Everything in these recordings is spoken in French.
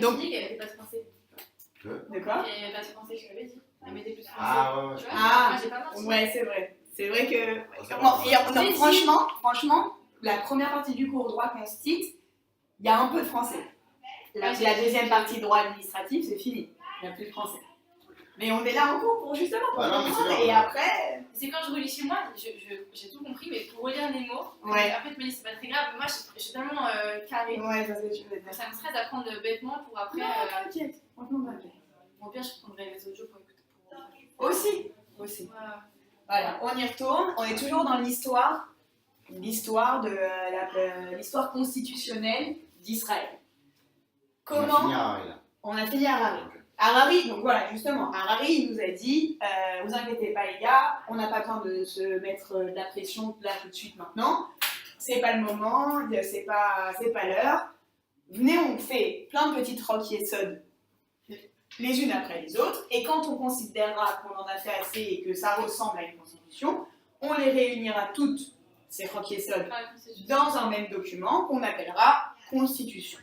Donc, dit qu'elle n'avait pas de français. de quoi? Elle n'avait pas de français, je l'avais dit. Elle mettait plus de français. Ah ouais, Tu vois, Ah. moi, j'ai pas menti. Ouais, c'est vrai. C'est vrai que... Ouais, Non, franchement, la première partie du cours droit constit, il y a un peu de français. La deuxième partie droit administratif, c'est fini. Il n'y a plus de français. Mais on est là en cours pour justement pour Ah non, mais c'est comprendre. bien, Et ouais. après... C'est quand je relis chez moi, j'ai tout compris, mais pour relire les mots, Ouais. après, je me dis, c'est pas très grave. Moi, je suis tellement carré. Ouais, ça c'est ce que je veux dire. Ça me stresse d'apprendre bêtement pour après. Non, t'inquiète. Franchement, t'inquiète. Au pire, je prendrai les audios pour écouter. Aussi. Voilà. Voilà, on y retourne. On est toujours dans l'histoire de l'histoire constitutionnelle d'Israël. Comment on a fini Harari. Harari, donc voilà, justement, Harari, il nous a dit, vous inquiétez pas les gars, on n'a pas besoin de se mettre de la pression là tout de suite maintenant. C'est pas le moment, c'est pas l'heure. Venez, on fait plein de petites rock yesod les unes après les autres, et quand on considérera qu'on en a fait assez et que ça ressemble à une constitution, on les réunira toutes, ces rock yesod, dans un même document qu'on appellera constitution.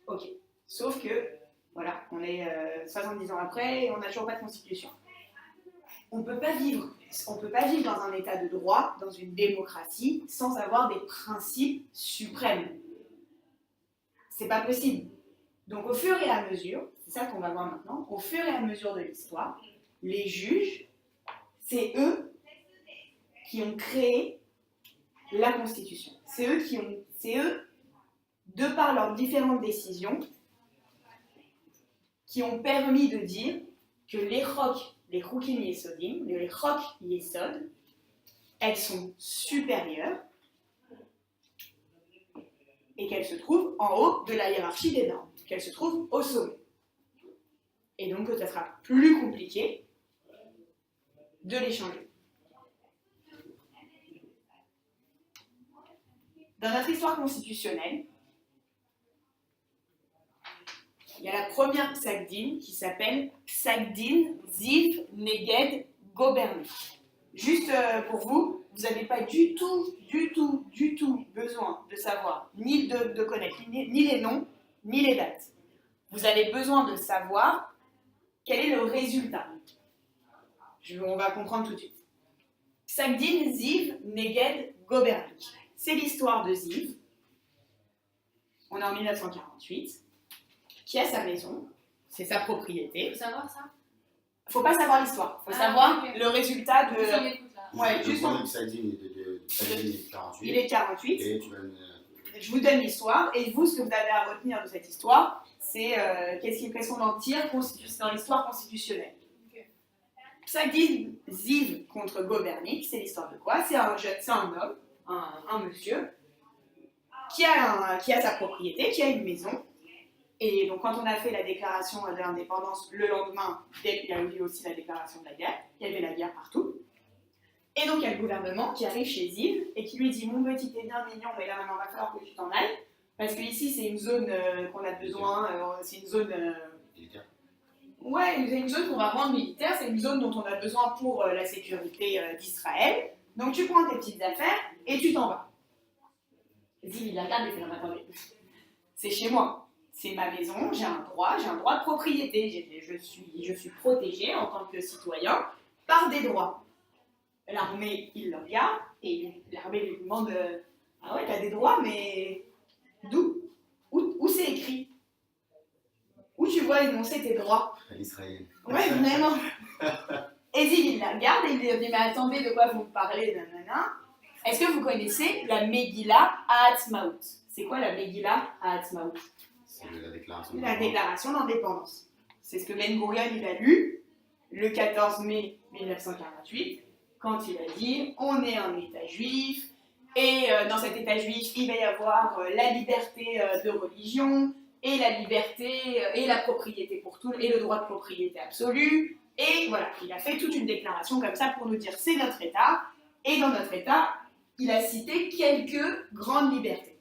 Ok. Sauf que, voilà, on est 70 ans après et on n'a toujours pas de constitution. On ne peut pas vivre dans un état de droit, dans une démocratie, sans avoir des principes suprêmes. C'est pas possible. Donc au fur et à mesure, c'est ça qu'on va voir maintenant, au fur et à mesure de l'histoire, les juges, c'est eux qui ont créé la Constitution. C'est eux, de par leurs différentes décisions, qui ont permis de dire que les Choukim Yesodim, les Chok Yesod, elles sont supérieures et qu'elles se trouvent en haut de la hiérarchie des normes, qu'elles se trouvent au sommet. Et donc que ça sera plus compliqué de les changer. Dans notre histoire constitutionnelle, il y a la première Psaq-Din qui s'appelle Psaq-Din Ziv Neged Goberni. Juste pour vous, vous n'avez pas du tout besoin de savoir, ni de connaître ni les noms, ni les dates. Vous avez besoin de savoir quel est le résultat. On va comprendre tout de suite. Psaq-Din Ziv Neged Goberni. C'est l'histoire de Ziv. On est en 1948. Qui a sa maison, c'est sa propriété. Faut savoir ça. Faut pas savoir l'histoire, faut savoir okay. le résultat de... Ça m'écoute, là. Ouais, Le juste premier Psaq-Din est 48. il est 48. Et tu vas Je vous donne l'histoire, et vous, ce que vous avez à retenir de cette histoire, c'est qu'est-ce qu'on en tire dans l'histoire constitutionnelle. Okay. Psaq-Din Ziv contre Gobernik, c'est l'histoire de quoi? C'est un homme, un monsieur, qui a sa propriété, qui a une maison. Et donc, quand on a fait la déclaration de l'indépendance, le lendemain, il y a eu aussi la déclaration de la guerre. Il y avait la guerre partout. Et donc, il y a le gouvernement qui arrive chez Ziv et qui lui dit « Mon petit, t'es bien mignon, mais là, maintenant, il va falloir que tu t'en ailles. Parce que ici, c'est une zone qu'on a besoin, c'est une zone... militaire. Ouais, c'est une zone qu'on va rendre militaire, c'est une zone dont on a besoin pour la sécurité d'Israël. Donc, tu prends tes petites affaires et tu t'en vas. » Ziv, il la regarde et fait « Non, attendez, c'est chez moi. C'est ma maison, j'ai un droit de propriété, je suis protégée en tant que citoyen par des droits. » L'armée, il le regarde et l'armée lui demande « Ah ouais, t'as des droits, mais d'où? Où c'est écrit? Où tu vois énoncer tes droits? » À l'israélienne. Ouais, vraiment. Et Ziv, il la regarde et il lui dit « Mais attendez, de quoi vous me parlez, nanana? Est-ce que vous connaissez la Megillah Ha'atzmaut? » C'est quoi la Megillah Ha'atzmaut? C'est la déclaration. La déclaration d'indépendance. C'est ce que Ben Gurion il a lu le 14 mai 1948, quand il a dit « On est un État juif, et dans cet État juif, il va y avoir la liberté de religion, et la liberté, et la propriété pour tous, et le droit de propriété absolu. » Et voilà, il a fait toute une déclaration comme ça pour nous dire « C'est notre État, et dans notre État, il a cité quelques grandes libertés. »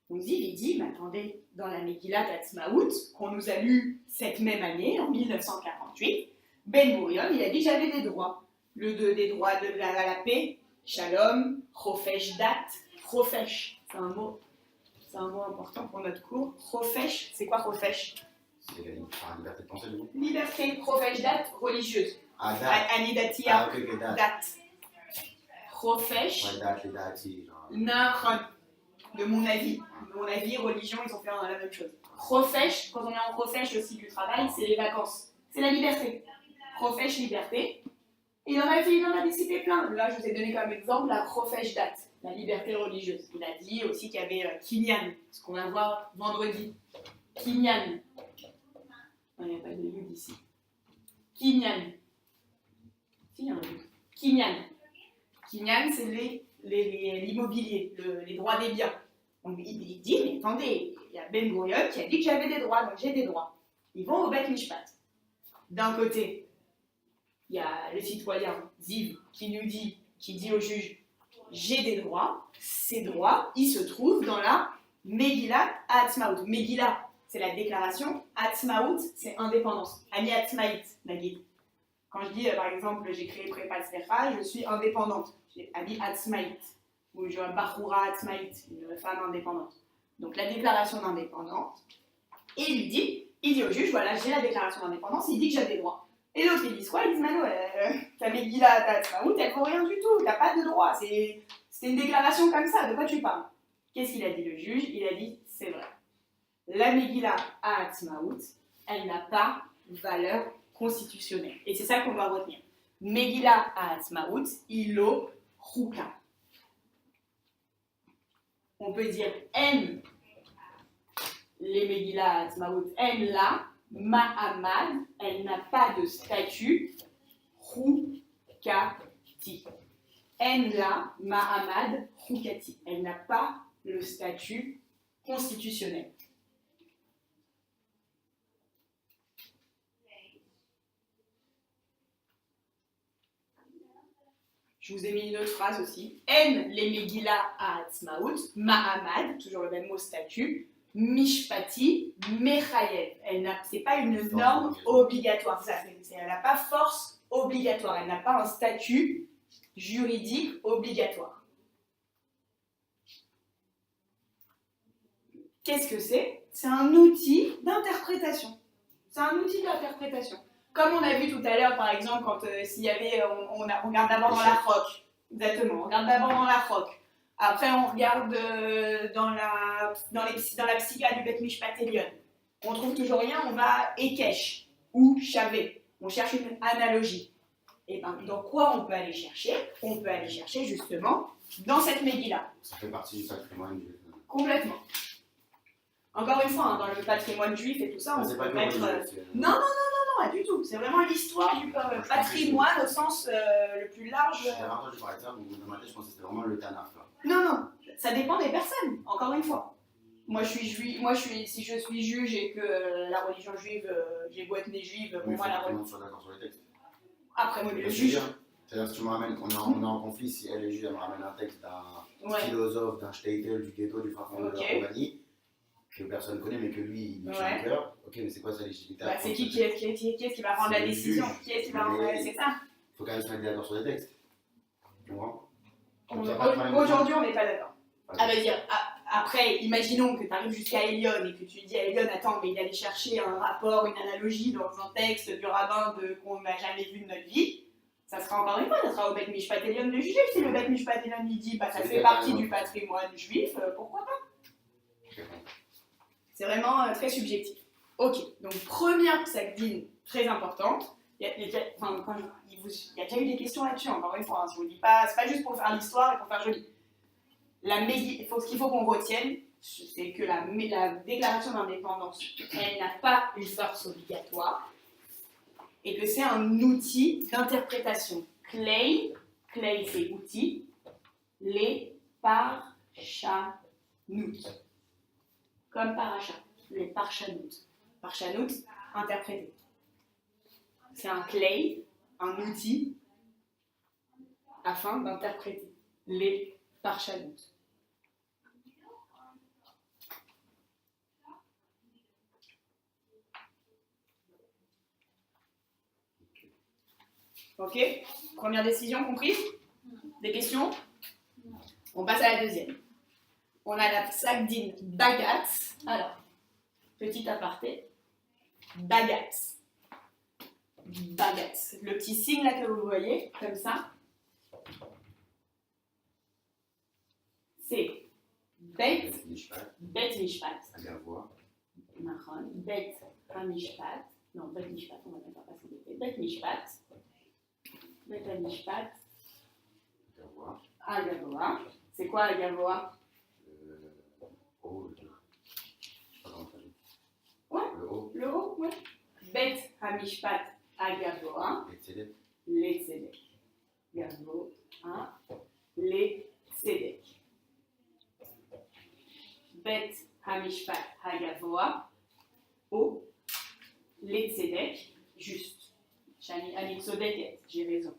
Donc Ziv, il dit, mais attendez, dans la Megillat Ha'atzmaut, qu'on nous a lu cette même année, en 1948, Ben Gurion, il a dit, j'avais des droits. Des droits de la paix, shalom, chofesh dat, chofesh, c'est c'est un mot important pour notre cours. Chofesh, c'est quoi chofesh? C'est la liberté de penser, du coup. Liberté, chofesh date, religieuse. Ah, date. Anidatia, Ah, ok, date. date. Chofesh, Ouais, date, les dates, si, genre. Nahon. De mon avis, religion, ils ont fait la même chose. Chofesh, quand on est en chofesh aussi du travail, c'est les vacances. C'est la liberté. Chofesh, liberté. Et il en avait cité plein. Là, je vous ai donné comme exemple la chofesh date, la liberté religieuse. Il a dit aussi qu'il y avait kinyan, ce qu'on va voir vendredi. Kinyan. Il n'y a pas de yud ici. Kinyan. Si, il y a un yud. Kinyan. Kinyan, c'est l'immobilier, les droits des biens. Donc il dit, mais attendez, il y a Ben Gurion qui a dit que j'avais des droits, donc j'ai des droits. Ils vont au Bet Mishpat. D'un côté, il y a le citoyen Ziv qui dit au juge, j'ai des droits. Ces droits, ils se trouvent dans la Megillat Ha'atzmaut. Megillah, c'est la déclaration. Ha'atzmaut, c'est indépendance. Ani Ha'atzmaït, Nagid. Quand je dis, par exemple, j'ai créé Prépa Sferra, je suis indépendante. J'ai Ani Ha'atzmaït. Ou je vois Bachoura Ha'atzmaït, une femme indépendante. Donc la déclaration d'indépendance. Et il dit au juge, voilà, j'ai la déclaration d'indépendance, il dit que j'ai des droits. Et l'autre, il dit quoi? Il dit, Mano, ta Megillah, ta Ha'atzmaut, elle vaut rien du tout, t'as pas de droit. C'était une déclaration comme ça, de quoi tu parles? Qu'est-ce qu'il a dit le juge? Il a dit, c'est vrai. La Megillah Ha'atzmaut, elle n'a pas valeur constitutionnelle. Et c'est ça qu'on doit retenir. Megillah Ha'atzmaut, ilo chouka. On peut dire en les Megillah Ha'atzmaut, en la ma'amad, elle n'a pas de statut choukati. En la ma'amad choukati. Elle n'a pas le statut constitutionnel. Je vous ai mis une autre phrase aussi. En les Megillah Ha'atzmaut, ma'amad, toujours le même mot statut, mishpati, mechayev. C'est pas une norme obligatoire. Elle n'a pas force obligatoire. Elle n'a pas un statut juridique obligatoire. Qu'est-ce que c'est? C'est un outil d'interprétation. C'est un outil d'interprétation. Comme on a vu tout à l'heure, par exemple, quand s'il y avait, on regarde d'abord dans la roque. Exactement, on regarde d'abord dans la roque. Après, on regarde dans la psycha du Bet Mishpat Elyon. On trouve toujours rien, on va à Ekesh ou Chavé. On cherche une analogie. Et bien, dans quoi on peut aller chercher? On peut aller chercher justement dans cette Megillah. Ça fait partie du patrimoine juif. Complètement. Encore une fois, hein, dans le patrimoine juif et tout ça, on peut mettre. Non, pas du tout. C'est vraiment l'histoire du patrimoine au sens le plus large. Avant toi, je parlais de ça, donc dans ma tête, je pensais que c'était vraiment le Tanakh. Non, ça dépend des personnes, encore une fois. Moi, si je suis juge et que la religion juive, j'ai beau être née juive, pour moi, la religion. Soit d'accord sur les textes. Après, moi, le juge. C'est-à-dire, si tu me ramènes, on est en conflit, si elle est juge, elle me ramène un texte d'un philosophe, d'un Steitel, du ghetto, du Frafond de la Roumanie, que personne ne connaît, mais que lui, il tient à cœur. Ok, mais c'est quoi sa légitimité? C'est qui est-ce qui va prendre la décision? Qui est-ce qui va prendre? C'est ça. Il faut quand même se mettre d'accord sur les textes. Tu comprends? Aujourd'hui, on n'est pas d'accord. À vrai dire, après, imaginons que tu arrives jusqu'à Elion et que tu dis à Elion, attends, mais il allait chercher un rapport, une analogie dans un texte du rabbin qu'on n'a jamais vu de notre vie. Ça sera encore une fois, ça sera au Bet Mishpat Elyon de juger. Si le Bet Mishpat Elyon il dit, ça fait partie du patrimoine juif, pourquoi pas? C'est vraiment très subjectif. Ok, donc première psagdine très importante. Il y a déjà eu des questions là-dessus, encore une fois. Hein, je vous dis pas, c'est pas juste pour faire l'histoire et pour faire joli. Ce qu'il faut qu'on retienne, c'est que la déclaration d'indépendance, elle n'a pas une force obligatoire et que c'est un outil d'interprétation. Klei c'est outil, les parshanout. Comme paracha, les parshanout. Parshanout, interpréter. C'est un klei, un outil, afin d'interpréter les parshanout. Ok? Première décision comprise? Des questions? On passe à la deuxième. on a la psagdine Bagatz. Alors, petit aparté, Bagatz. Bagatz. Le petit signe là que vous voyez, comme ça, c'est Bet Mishpat. Agavoa. Mahon. Bet Mishpat. Non, Bet Mishpat, on va même pas s'embêter. Bet Mishpat. Bet Mishpat. Agavoa. Agavoa. C'est quoi Agavoa? Oh, je sais pas comment ça dit. Ouais. Le haut. Le haut, ouais. Bet Hamishpat Agavoa. Les CD. Les Tzedek. Gavo. Les Tzedek. Bet Hamishpat Hagavoa, O, les Tzedek, juste. Ani Tzodeket, j'ai raison.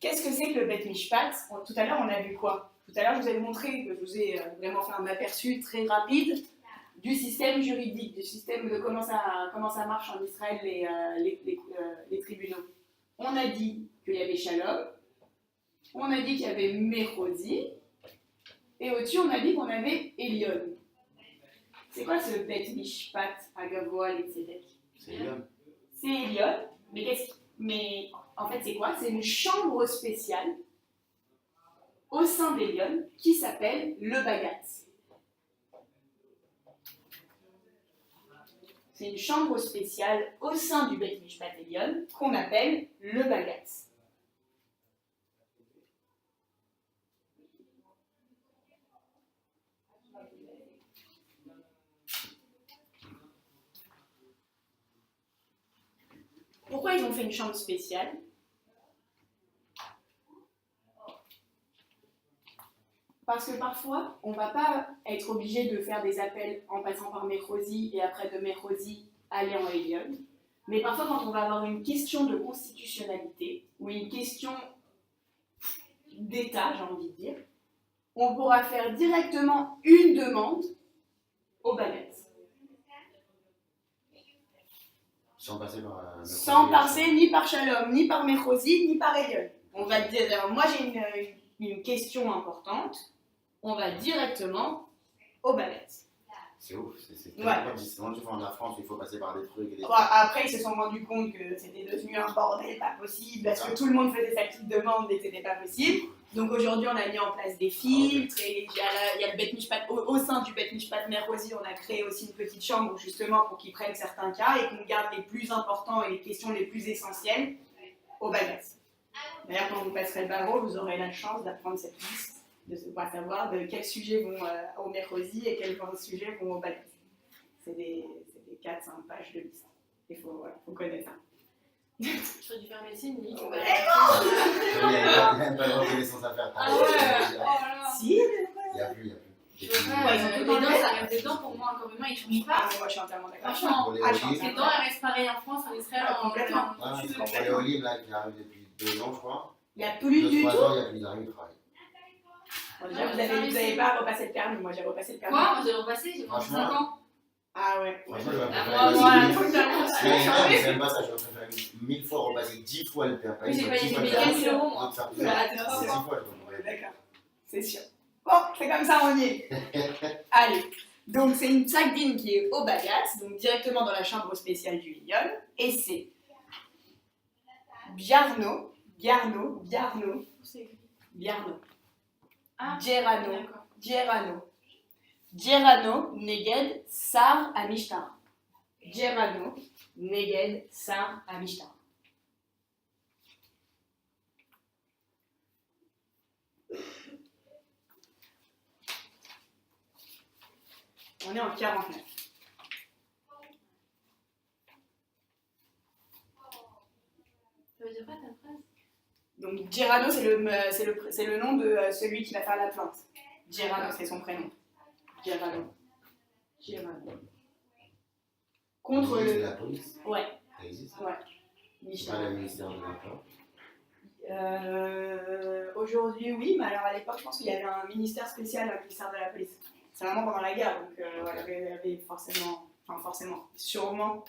Qu'est-ce que c'est que le Bet Mishpat? Tout à l'heure, on a vu quoi? Tout à l'heure, je vous ai montré, je vous ai vraiment fait un aperçu très rapide du système juridique, du système de comment ça marche en Israël, les tribunaux. On a dit qu'il y avait Shalom, on a dit qu'il y avait Mechodi, et au-dessus, on a dit qu'on avait Elion. C'est quoi ce Bet Mishpat Agavoa les Tzedek? C'est Elion. C'est Elion, mais en fait, c'est quoi? C'est une chambre spéciale au sein d'Elion qui s'appelle le Bagatz. C'est une chambre spéciale au sein du Bet Mishpat Elion qu'on appelle le Bagatz. Pourquoi ils ont fait une chambre spéciale? Parce que parfois, on ne va pas être obligé de faire des appels en passant par Mechodi et après de Mechodi aller en Elion. Mais parfois, quand on va avoir une question de constitutionnalité ou une question d'État, j'ai envie de dire, on pourra faire directement une demande au Bagatz. Sans passer ni par Shalom, ni par Mechodi, ni par Elion. On va dire, moi j'ai une question importante, on va directement au Bagatz. C'est ouf, c'est pas différent du fond de la France où il faut passer par des trucs et des trucs. Après, ils se sont rendus compte que c'était devenu un bordel pas possible, parce que tout le monde faisait sa petite demande et que c'était pas possible. Donc aujourd'hui, on a mis en place des filtres, et il y a le Bet Mishpat, au sein du Bet Mishpat Mechodi, on a créé aussi une petite chambre justement pour qu'ils prennent certains cas et qu'on garde les plus importants et les questions les plus essentielles au Bagatz. D'ailleurs, quand vous passerez le barreau, vous aurez la chance d'apprendre cette liste, de savoir de quels sujets vont au Mechodi et quels sujets vont au Bagatz. C'est des 4-5 pages de liste. Il faut connaître ça. Je ferais du faire médecine, mais il n'y a même pas de reconnaissance à faire. Ah ouais. Si, il n'y a plus. Les dents, ça reste des dents pour moi, un corps humain, ils ne changent pas. Moi, je suis entièrement d'accord. Franchement, les dents, elles restent pareilles en France, en Israël, complètement. Pour les olives, là, qui arrivent depuis 2 ans, je crois. Il n'y a plus du tout. 3 ans, il n'y a plus d'arrivée de travail. Vous n'avez pas repassé le permis, moi j'ai repassé le permis. Quoi? Moi j'ai repassé, j'ai 25 ans. Ah ouais. Franchement, je vais c'est même pas ça, je préfère 1000 fois repasser 10 fois le permis. Mais j'ai payé 15 euros, moi. D'accord, c'est sûr. Bon, c'est comme ça, on y est. Allez, donc c'est une psagdine qui est au Bagatz, donc directement dans la chambre spéciale du Elion, et c'est Biarno, Djerano, Neged, Sar, Amishtar. Djerano, Neged, Sar, Amishtar. On est en 49. Ça veut dire quoi ta phrase? Donc Djerano, c'est le nom de celui qui va faire la plainte. Djerano, c'est son prénom. Djerano. Contre le... la police. Ouais. Ça existe. Ouais. C'est pas le ministère de l'Intérieur. Aujourd'hui, oui, mais alors à l'époque, je pense qu'il y avait un ministère spécial, un ministère de la police. C'est vraiment pendant la guerre, donc il y avait sûrement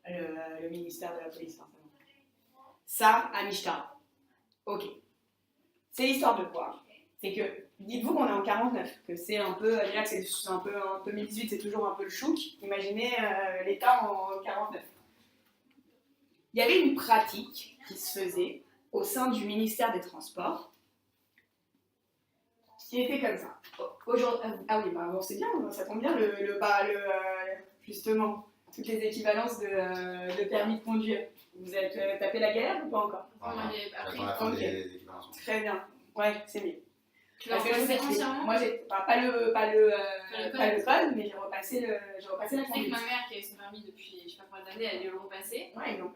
le ministère de la police, forcément. Ça, à Mishtar. Ok. C'est l'histoire de quoi? c'est que, dites-vous qu'on est en 49, que c'est un peu, déjà que c'est un peu, en 2018, c'est toujours un peu le chouk. Imaginez l'État en 49. Il y avait une pratique qui se faisait au sein du ministère des Transports, qui était comme ça. Ah oui, bah, bon, c'est bien, ça tombe bien, justement, toutes les équivalences de permis de conduire. Vous êtes tapé la galère ou pas encore? Très bien, ouais, c'est mieux. Tu l'as repassé entièrement? Moi, j'ai pas le code, mais j'ai repassé la conduite. Ma mère qui avait son permis depuis je sais pas combien d'années, elle a dû le repasser. Ouais, donc,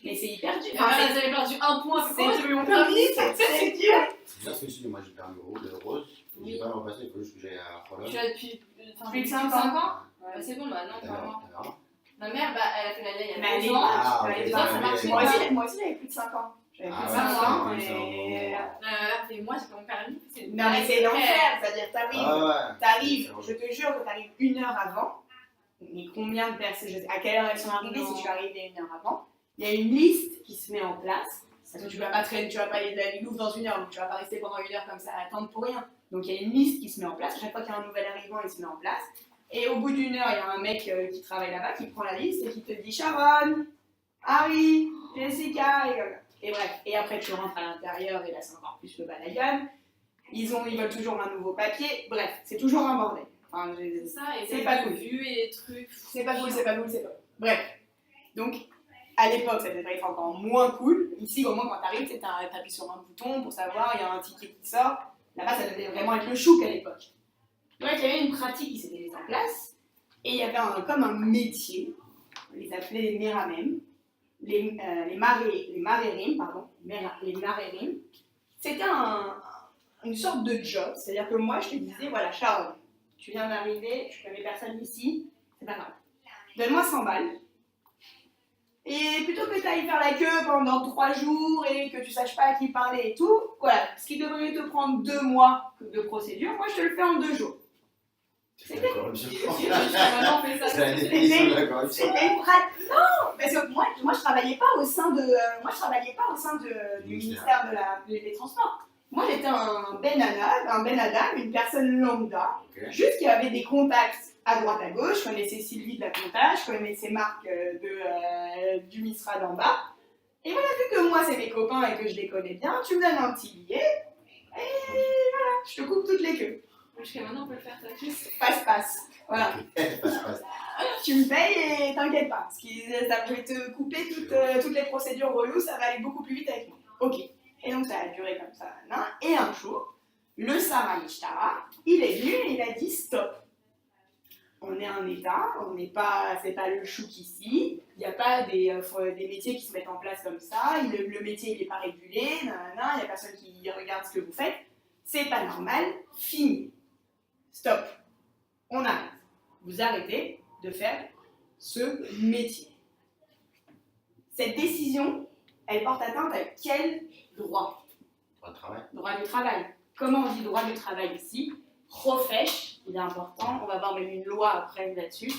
mais c'est hyper dur. Elle avait perdu un point, c'est dur, mon permis, c'est dur. C'est ça ce que je dis, moi j'ai le permis rose, j'ai pas repassé, il faut juste que j'aille à Roland. Tu l'as depuis plus de 5 ans. Bah, c'est bon, bah non, pas moi. D'accord. Ma mère, bah, elle a fait la loi il y a Mais 2 ans. ça marche pas. Moi aussi, j'avais plus de 5 ans. J'avais plus de 5 ouais, ans. Et moi, j'ai pas mon permis. Non, mais c'est l'enfer. C'est-à-dire, t'arrives, ouais. je te jure que t'arrives 1 heure avant. Mais combien de personnes, à quelle heure elles sont arrivées si je suis arrivée 1 heure avant? Il y a une liste qui se met en place. Parce que tu vas pas aller de la Louvre dans 1 heure, donc tu vas pas rester pendant 1 heure comme ça à attendre pour rien. Donc il y a une liste qui se met en place. À chaque fois qu'il y a un nouvel arrivant, il se met en place. Et au bout d'1 heure, il y a un mec qui travaille là-bas qui prend la liste et qui te dit Sharon, Harry, Jessica, et bref. Et après, tu rentres à l'intérieur et là, c'est encore plus le balagan. Ils veulent toujours un nouveau papier. Bref, c'est toujours un bordel. Enfin, c'est ça, et c'est pas cool. Vu et les trucs. C'est pas cool. Bref. Donc, à l'époque, ça devait être encore moins cool. Ici, au moins, quand t'arrives, tu appuies sur un bouton pour savoir, il y a un ticket qui sort. Là-bas, ça devait vraiment être le chouk à l'époque. Donc, il y avait une pratique qui s'était mise en place. Et il y avait comme un métier. On les appelait les méramèmes. Les marérim, pardon. Les marérim. C'était une sorte de job. C'est-à-dire que moi, je te disais, voilà, Sharon, tu viens d'arriver, je connais personne ici, c'est pas grave. Donne-moi 100 balles. Et plutôt que tu ailles faire la queue pendant 3 jours et que tu saches pas à qui parler et tout, voilà, ce qui devrait te prendre 2 mois de procédure, moi je te le fais en 2 jours. C'était la corruption. J'ai vraiment fait ça. C'est la définition de la corruption. C'était une pratique. Non, parce que moi je travaillais pas au sein du ministère des Transports. Moi j'étais un Ben Adam, une personne lambda, juste qui avait des contacts à droite à gauche. Je connaissais Sylvie de la comptage, je connaissais Marc du Misra d'en bas. Et voilà, vu que moi c'est mes copains et que je les connais bien, tu me donnes un petit billet et voilà, je te coupe toutes les queues. Jusqu'à maintenant on peut le faire ça. Juste passe. Voilà. Tu me payes et t'inquiète pas. Parce que je vais te couper toutes les procédures reloues, ça va aller beaucoup plus vite avec moi. Ok. Et donc ça a duré comme ça. Et un jour, le Sarah Mishtara, il est venu et il a dit stop. On est un État, c'est pas le chouk ici, il n'y a pas des métiers qui se mettent en place comme ça, le métier il n'est pas régulé, il n'y a personne qui regarde ce que vous faites, c'est pas normal, fini. Stop. On arrête. Vous arrêtez de faire ce métier. Cette décision, elle porte atteinte à quel droit? Droit du travail. Droit du travail. Comment on dit droit du travail ici? Chofesh, il est important, on va voir même une loi après là-dessus.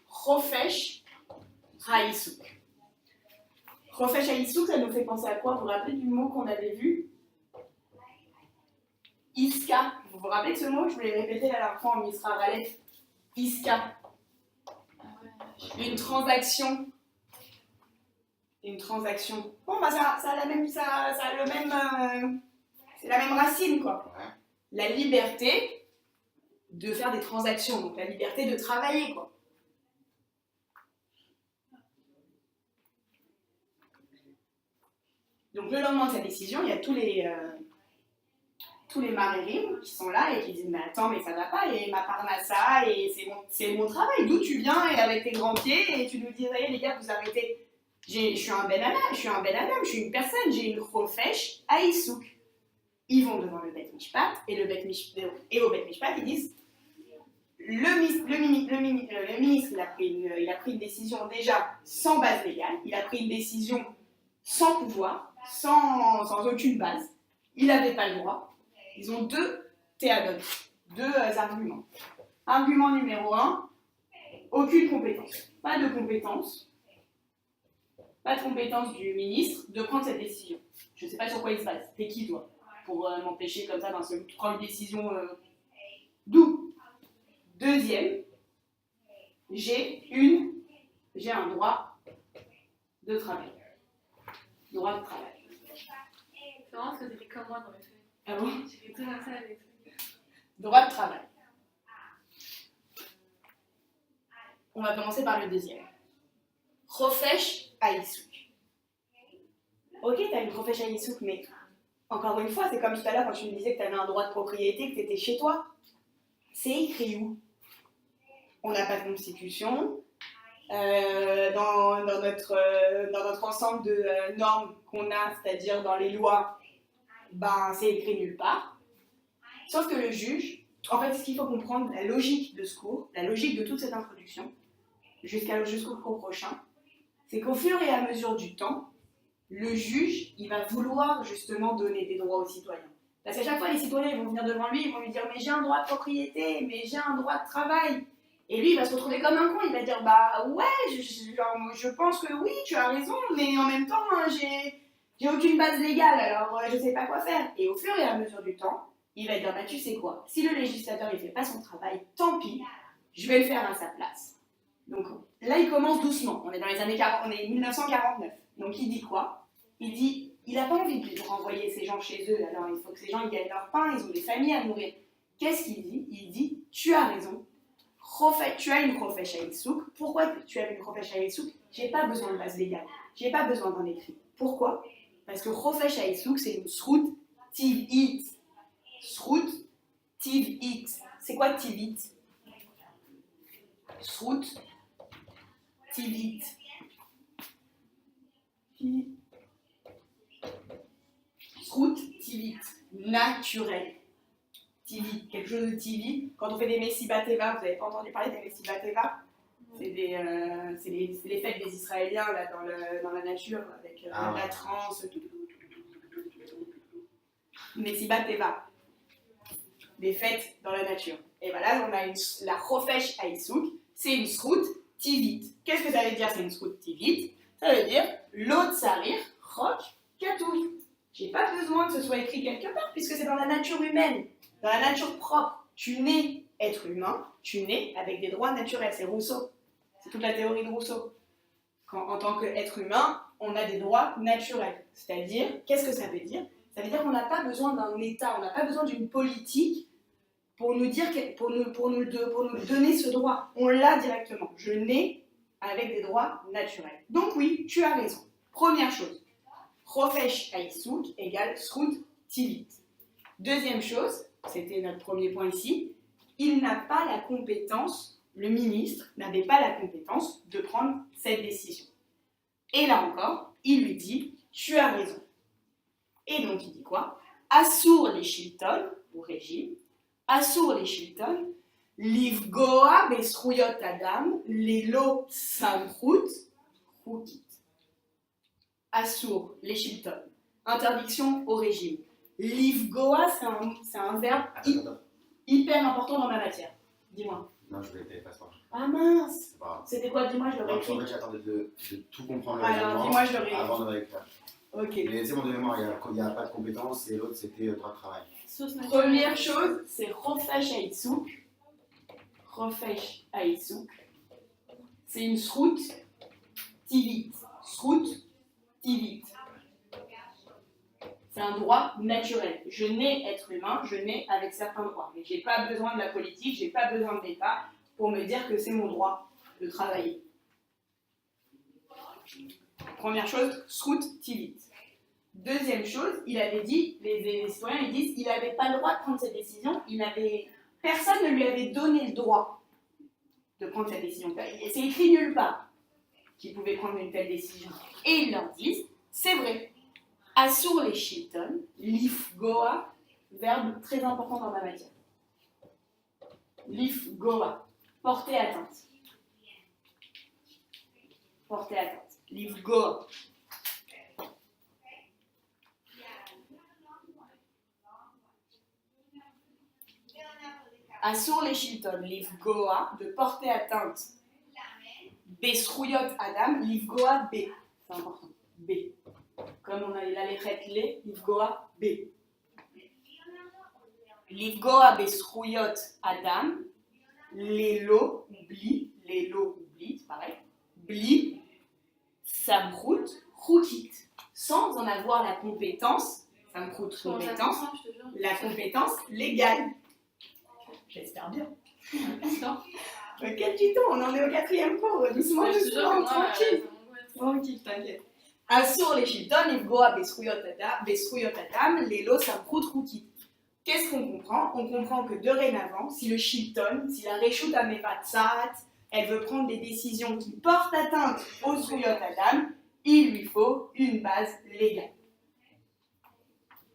Chofesh haïsouk. Chofesh haïsouk, ça nous fait penser à quoi? Vous vous rappelez du mot qu'on avait vu? Iska. Vous vous rappelez de ce mot? Je vous l'ai répété la dernière fois en Misra Valet. Iska. Une transaction. Bon, bah ça a la même, c'est la même racine, quoi. Ouais. La liberté de faire des transactions, donc la liberté de travailler, quoi. Donc le lendemain de cette décision, il y a tous les marérim qui sont là et qui disent mais attends, mais ça va pas, et ma parnassa, et c'est mon travail, d'où tu viens, et avec tes grands pieds, et tu nous dis les gars, vous arrêtez. Je suis un Ben Adam, je suis une personne, j'ai une chofesh haïsouk. Ils vont devant le Bet Mishpat, et au Bet Mishpat, ils disent le ministre, il a pris une décision déjà sans base légale, il a pris une décision sans pouvoir, sans aucune base, il n'avait pas le droit. Ils ont 2 théadotes, 2 arguments. Argument numéro 1, aucune compétence. Pas de compétence du ministre de prendre cette décision. Je ne sais pas sur quoi il se base, c'est qui doit. pour m'empêcher comme ça d'un seul coup de prendre une décision d'où. Deuxième, j'ai un droit de travail. Droit de travail. C'est vraiment ce que c'était comme moi dans les faits. Ah bon? J'ai fait tout comme ça avec Droit de travail. On va commencer par le deuxième. Chofesh Haïsouk. Ok, tu as une Chofesh Haïsouk, mais encore une fois, c'est comme tout à l'heure quand tu me disais que tu avais un droit de propriété, que tu étais chez toi. C'est écrit où? On n'a pas de constitution. Dans notre ensemble de normes qu'on a, c'est-à-dire dans les lois, ben, c'est écrit nulle part. Sauf que le juge, en fait, ce qu'il faut comprendre, la logique de ce cours, la logique de toute cette introduction, jusqu'au cours prochain, c'est qu'au fur et à mesure du temps, le juge, il va vouloir justement donner des droits aux citoyens. Parce qu'à chaque fois, les citoyens ils vont venir devant lui, ils vont lui dire « mais j'ai un droit de propriété, mais j'ai un droit de travail ». Et lui, il va se retrouver comme un con, il va dire « bah ouais, je pense que oui, tu as raison, mais en même temps, j'ai aucune base légale, alors je sais pas quoi faire ». Et au fur et à mesure du temps, il va dire « bah tu sais quoi, si le législateur il fait pas son travail, tant pis, je vais le faire à sa place ». Donc là, il commence doucement, on est dans les années 40, on est 1949. Donc il dit quoi? Il dit il n'a pas envie de renvoyer ces gens chez eux, alors il faut que ces gens ils gagnent leur pain, ils ont des familles à nourrir. Qu'est-ce qu'il dit? Il dit tu as raison, tu as une Chofesh Haïsouk. Pourquoi tu as une Chofesh Haïsouk? J'ai pas besoin de base légale, j'ai pas besoin d'un écrit. Pourquoi? Parce que Chofesh Haïsouk c'est une srout tiv'it. Srout tiv'it. C'est quoi tiv'it? Srout tiv'it. Srout tiv'it. Naturel. Tivi, quelque chose de tivi. Quand on fait des Messibat Teva, vous n'avez pas entendu parler des Messibat Teva? C'est les fêtes des Israéliens là, dans la nature, avec la transe, tout. Messibat Teva. Des fêtes dans la nature. Et voilà, on a la Chofesh Haïsouk, c'est une srout tivit. Qu'est-ce que ça veut dire, c'est une srout tivit? Ça veut dire l'autre sarir, chok, katou. J'ai pas besoin que ce soit écrit quelque part, puisque c'est dans la nature humaine. Dans la nature propre, tu nais être humain, tu nais avec des droits naturels. C'est Rousseau. C'est toute la théorie de Rousseau. En tant qu'être humain, on a des droits naturels. C'est-à-dire, qu'est-ce que ça veut dire? Ça veut dire qu'on n'a pas besoin d'un État, on n'a pas besoin d'une politique pour nous donner ce droit. On l'a directement. Je nais avec des droits naturels. Donc oui, tu as raison. Première chose, Chofesh Haïsouk égale srout tivit. Deuxième chose, c'était notre premier point ici, il n'a pas la compétence, le ministre n'avait pas la compétence de prendre cette décision. Et là encore, il lui dit, tu as raison. Et donc il dit quoi? Assour les shilton, au régime, assour les shilton, livgoa besrouyot adam, lelo samchut, chukit. Assour les shilton, interdiction au régime. Livgoa, c'est un verbe hyper important dans ma matière. Dis-moi. Non, je voulais pas ça. Ah mince! C'était quoi? Dis-moi, je l'aurais écrit. En fait, j'attendais de tout comprendre. Alors, dis-moi, je l'aurais écrit. Avant de réécrire. Ok. Mais c'est mon mémoire, il n'y a pas de compétence et l'autre c'était droit de travail. Première chose, c'est Chofesh Haïsouk. Chofesh Haïsouk. C'est une srout tivit. Srout tivit. C'est un droit naturel. Je nais être humain, je nais avec certains droits. Mais je n'ai pas besoin de la politique, je n'ai pas besoin de l'État pour me dire que c'est mon droit de travailler. Première chose, srout tivit. Deuxième chose, il avait dit, les citoyens ils disent, il n'avait pas le droit de prendre cette décision, personne ne lui avait donné le droit de prendre cette décision. C'est écrit nulle part qu'il pouvait prendre une telle décision. Et ils leur disent, c'est vrai. Assour les shilton, lifgoa, verbe très important dans ma matière. Lifgoa, porter atteinte. Porter atteinte. Lifgoa. Assour les shilton, lifgoa, de porter atteinte. Besrouyot adam, lifgoa B. C'est important. B. Comme on a la lettre L, Livgoa B. Livgoa besrouyot adam, l'élo oublie, c'est pareil, bli, samrout, roukit, sans en avoir la compétence, samrout, compétence, la compétence légale. J'espère bien. Quel tuto, on en est au 4e cours, doucement, tranquille. Tranquille, t'inquiète. Assur les shilton, Livgoa besrouyot adam, l'élo samrout, roukit. Qu'est-ce qu'on comprend? On comprend que dorénavant, si le shilton, si la Reshut HaMevatzat, elle veut prendre des décisions qui portent atteinte au Zruyot Adam, il lui faut une base légale.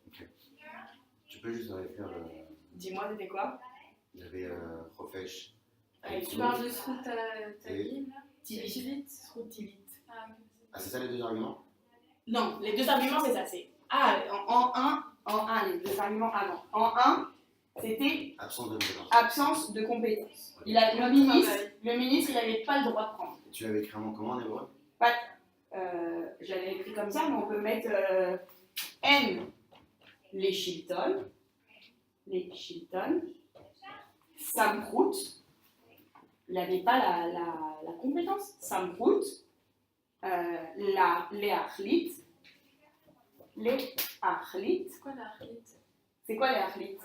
Ok. Tu peux juste réécrire le... Dis-moi, c'était quoi? Il y avait Profesh. Tu parles de Srout Tavim, Tivit. Srout Tivit. Ah, c'est ça les deux arguments? Non, les deux arguments, c'est ça. C'est en 1, les deux arguments avant. En 1, c'était absence de compétence. Le ministre, il n'avait pas le droit de prendre. Tu l'avais écrit comment en hébreu? Je l'avais écrit comme ça, mais on peut mettre N, les shilton, Samrout, il n'avait pas la compétence. Samrout, les achlit. C'est quoi les achlit?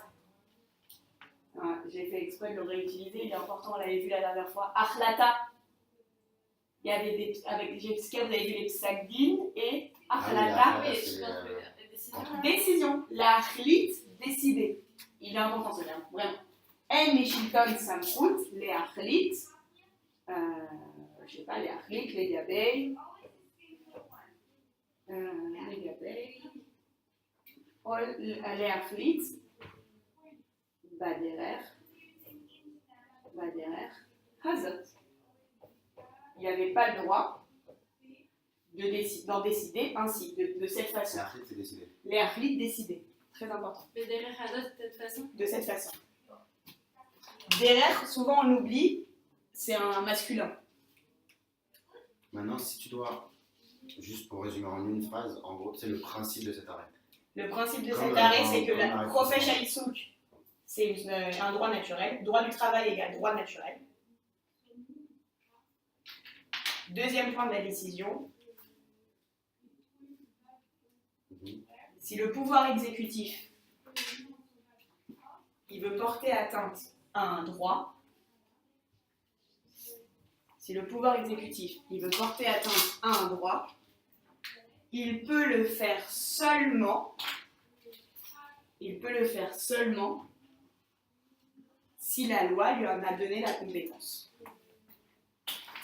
J'ai fait exprès de le réutiliser, il est important, on l'avait vu la dernière fois. Achlata. Il y avait avec Jessica, vous avez vu les psagdin et achlata. Décision. La achlit, décider. Il est important ce lien, vraiment. En les shilton samrout, les achlit. Je sais pas, les achlit, les gabey. Les achlit. Baderer, Hazot. Il n'y avait pas le droit d'en décider ainsi, de cette façon. Les Achlit, c'est décidé. Les Achlit décidaient. Très important. Baderer, Hazot, de cette façon? De cette façon. Derer, souvent on oublie, c'est un masculin. Maintenant, si tu dois, juste pour résumer en une phrase, en gros, c'est le principe de cet arrêt. Le principe de cet arrêt, c'est que la profèche haïsouk, c'est un droit naturel. Droit du travail égale droit naturel. Deuxième point de la décision. Si le pouvoir exécutif, il veut porter atteinte à un droit, il peut le faire seulement si la loi lui en a donné la compétence.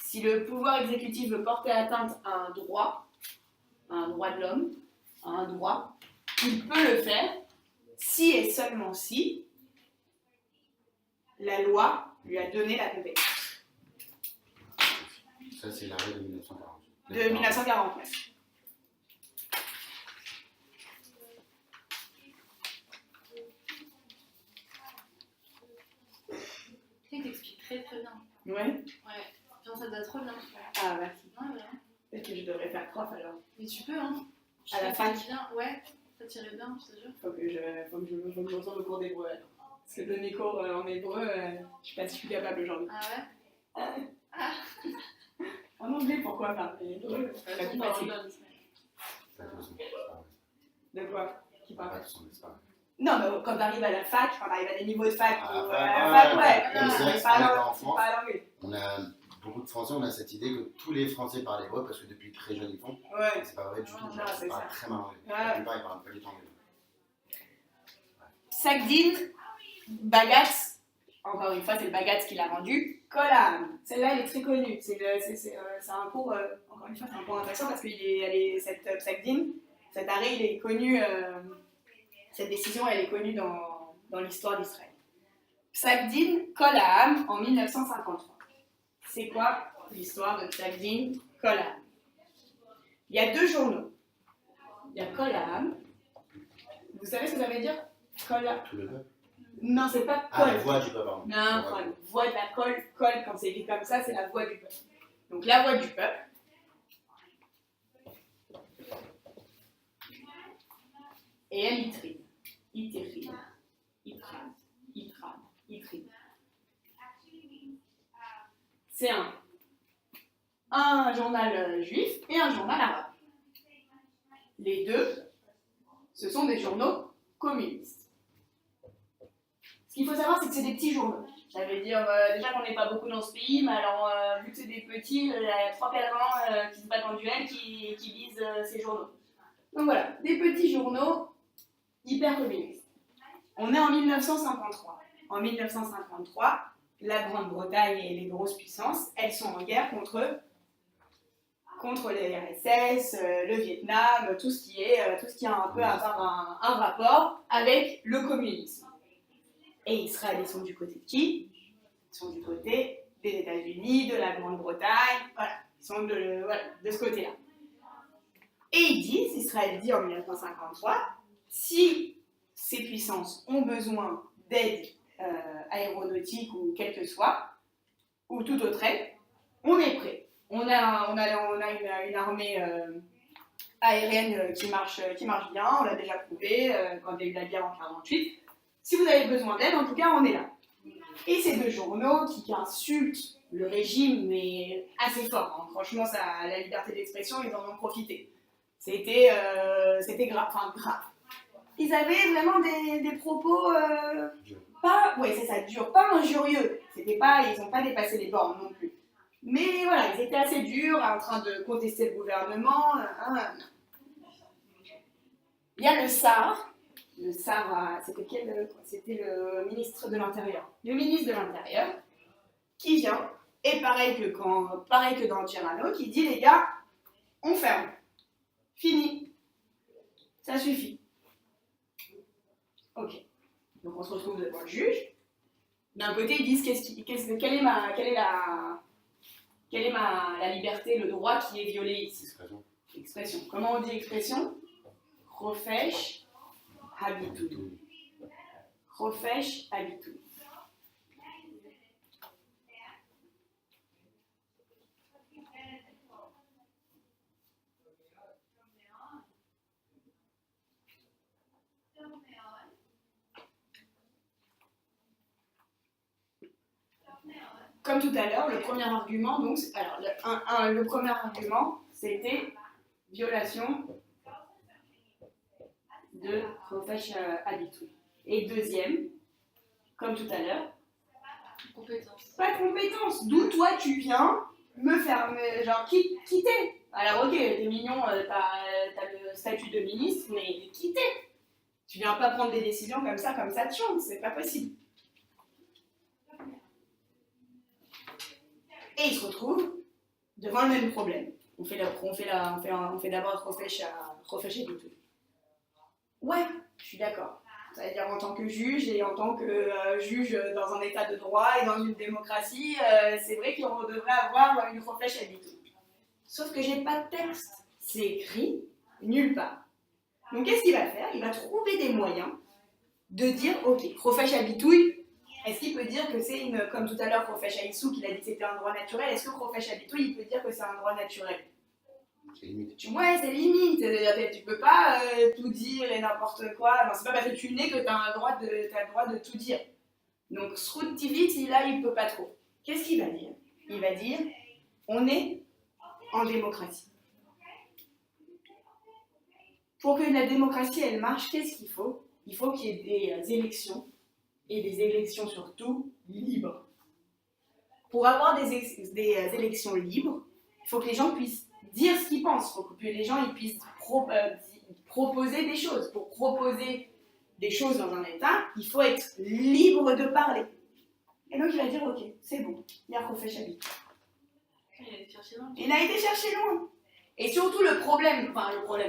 Si le pouvoir exécutif veut porter atteinte à un droit de l'homme, à un droit, il peut le faire si et seulement si la loi lui a donné la compétence. Ça, c'est l'arrêt de 1940. De 1949. Tu t'expliques très très bien. Ouais. Genre ça te va trop bien. Ah, merci. Ouais, vraiment. Peut-être que je devrais faire prof alors. Mais tu peux, hein. À la fac. Bien. Ouais, ça tirait bien, je te jure. Faut que je retourne au cours d'hébreu. Parce que donner cours en hébreu, je sais pas si je suis capable aujourd'hui. Ah ouais? En anglais, pourquoi pas? Mais hébreu, c'est plus facile. De quoi? Qui parle? Non, mais quand t'arrives à la fac, quand t'arrives à des niveaux de fac, c'est pas en anglais. On a beaucoup de Français, on a cette idée que tous les Français parlent hébreu parce que depuis très jeune ils font. Ouais. C'est pas vrai du tout. Non, Ils parlent très mal anglais. La plupart ils parlent pas du tout anglais. Psagdin, Bagatz, encore une fois, c'est le Bagatz qui l'a rendu. Kolam, celle-là elle est très connue. C'est un cours, encore une fois, c'est un cours intéressant parce que cette Psagdin, cet arrêt, il est connu, cette décision, elle est connue dans l'histoire d'Israël. Psagdin Kolam en 1953. C'est quoi l'histoire de Psagdin Kolam? Il y a deux journaux. Il y a Kolam. Vous savez ce que ça veut dire? Kolam. Tout le peuple? Non, c'est pas Ah, Kol. la voix du peuple, pardon. Non, voix de la Kol. Kol, quand c'est écrit comme ça, c'est la voix du peuple. Donc la voix du peuple. Et elle itrid. il trie. C'est un journal juif et un journal arabe. Les deux, ce sont des journaux communistes. Ce qu'il faut savoir, c'est que c'est des petits journaux. Ça veut dire déjà qu'on n'est pas beaucoup dans ce pays, mais alors vu que c'est des petits, il y a 3 pèlerins qui se battent en duel qui lisent ces journaux. Donc voilà, des petits journaux hyper communistes. On est en 1953. En 1953, la Grande-Bretagne et les grosses puissances, elles sont en guerre contre les RSS, le Vietnam, tout ce qui a un peu à avoir un rapport avec le communisme. Et Israël, ils sont du côté de qui? Ils sont du côté des États-Unis, de la Grande-Bretagne, voilà, ils sont de ce côté-là. Et Israël dit en 1953, si ces puissances ont besoin d'aide aéronautique ou quelle que soit, ou tout autre aide, on est prêt. On a une armée aérienne qui marche bien, on l'a déjà prouvé quand il y a eu la guerre en 1948. Si vous avez besoin d'aide, en tout cas, on est là. Et ces deux journaux qui insultent le régime, mais assez fort. Hein. Franchement, la liberté d'expression, ils en ont profité. C'était grave. Ils avaient vraiment des propos dur, pas injurieux. Ils n'ont pas dépassé les bornes non plus. Mais voilà, ils étaient assez durs, en train de contester le gouvernement. Il y a le SAR. Le SAR, c'était le ministre de l'Intérieur. Le ministre de l'Intérieur qui vient, et pareil que dans Tirano, qui dit les gars, on ferme. Fini. Ça suffit. Ok. Donc on se retrouve devant le juge. D'un côté, ils disent quelle est la liberté, le droit qui est violé ici. Expression. Comment on dit expression? Chofesh habitud. Chofesh habitud. Comme tout à l'heure, le premier argument, donc, le premier argument, c'était violation de Chofesh habitud. Et deuxième, comme tout à l'heure, pas de compétence. D'où toi tu viens me faire, quitter. Alors ok, t'es mignon, t'as le statut de ministre, mais quitter. Tu viens pas prendre des décisions comme ça tu chantes, c'est pas possible. Et ils se retrouvent devant le même problème. On fait d'abord Chofesh habitud. Ouais, je suis d'accord. C'est-à-dire en tant que juge et en tant que juge dans un état de droit et dans une démocratie, c'est vrai qu'on devrait avoir une Chofesh habitud. Sauf que j'ai pas de texte. C'est écrit nulle part. Donc qu'est-ce qu'il va faire? Il va trouver des moyens de dire, ok, Chofesh habitud, est-ce qu'il peut dire que c'est comme tout à l'heure Chofesh haïssou qu'il a dit que c'était un droit naturel, est-ce que Chofesh habitud, il peut dire que c'est un droit naturel? C'est limite. Ouais, c'est limite. Tu peux pas tout dire et n'importe quoi. Non, c'est pas parce que tu nais que t'as le droit de tout dire. Donc, Sruttivit, là, il peut pas trop. Qu'est-ce qu'il va dire? Il va dire, on est en démocratie. Pour que la démocratie, elle marche, qu'est-ce qu'il faut? Il faut qu'il y ait des élections, et des élections surtout libres. Pour avoir des élections libres, il faut que les gens puissent dire ce qu'ils pensent, il faut que les gens ils puissent proposer des choses. Pour proposer des choses dans un État, il faut être libre de parler. Et donc il va dire, ok, c'est bon, il y a Chofesh habitud. Il a été cherché loin. Et surtout le problème,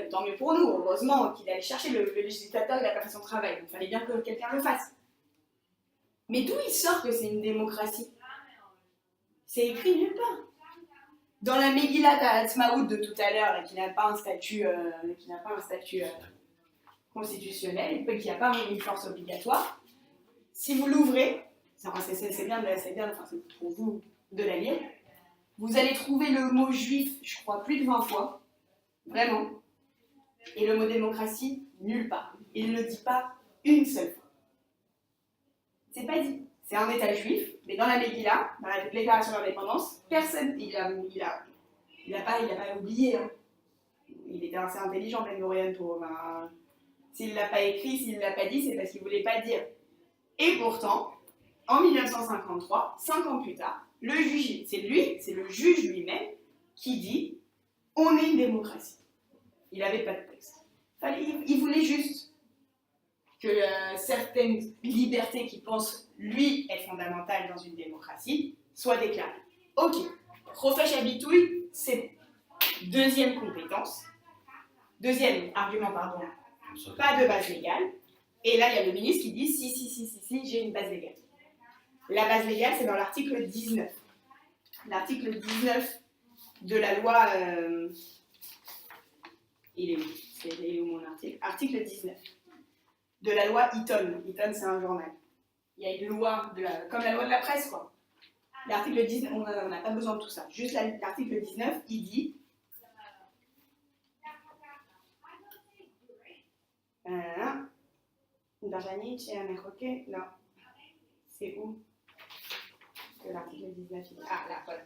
tant mieux pour nous, heureusement qu'il allait chercher le législateur, il n'a pas fait son travail, donc il fallait bien que quelqu'un le fasse. Mais d'où il sort que c'est une démocratie? C'est écrit nulle part. Dans la Megillat Ha'atzmaut de tout à l'heure, qui n'a pas un statut, constitutionnel, qui n'a pas une force obligatoire, si vous l'ouvrez, c'est bien, c'est pour vous de la lire, vous allez trouver le mot juif, je crois, plus de 20 fois, vraiment, et le mot démocratie, nulle part. Il ne le dit pas une seule fois. C'est pas dit. c'est un État juif, mais dans la Megillah, dans la déclaration d'indépendance, personne, il a pas oublié. Hein. Il était assez intelligent, Ben Gurion, pour. S'il ne l'a pas écrit, s'il ne l'a pas dit, c'est parce qu'il ne voulait pas dire. Et pourtant, en 1953, 5 ans plus tard, le juge, c'est le juge lui-même qui dit « on est une démocratie ». Il n'avait pas de texte. Il voulait juste que certaines libertés qu'il pense, lui, être fondamentales dans une démocratie, soient déclarées. Ok, Profèche Abitouille, c'est deuxième compétence. Deuxième argument, pardon, pas de base légale. Et là, il y a le ministre qui dit si, j'ai une base légale. La base légale, c'est dans l'article 19. L'article 19 de la loi. Il est où mon article? Article 19 de la loi Eaton. Eaton, c'est un journal. Il y a une loi, comme la loi de la presse, quoi. L'article 19, on n'a pas besoin de tout ça. Juste l'article 19, il dit. Non. C'est où que l'article 19 il dit. Ah, là, voilà.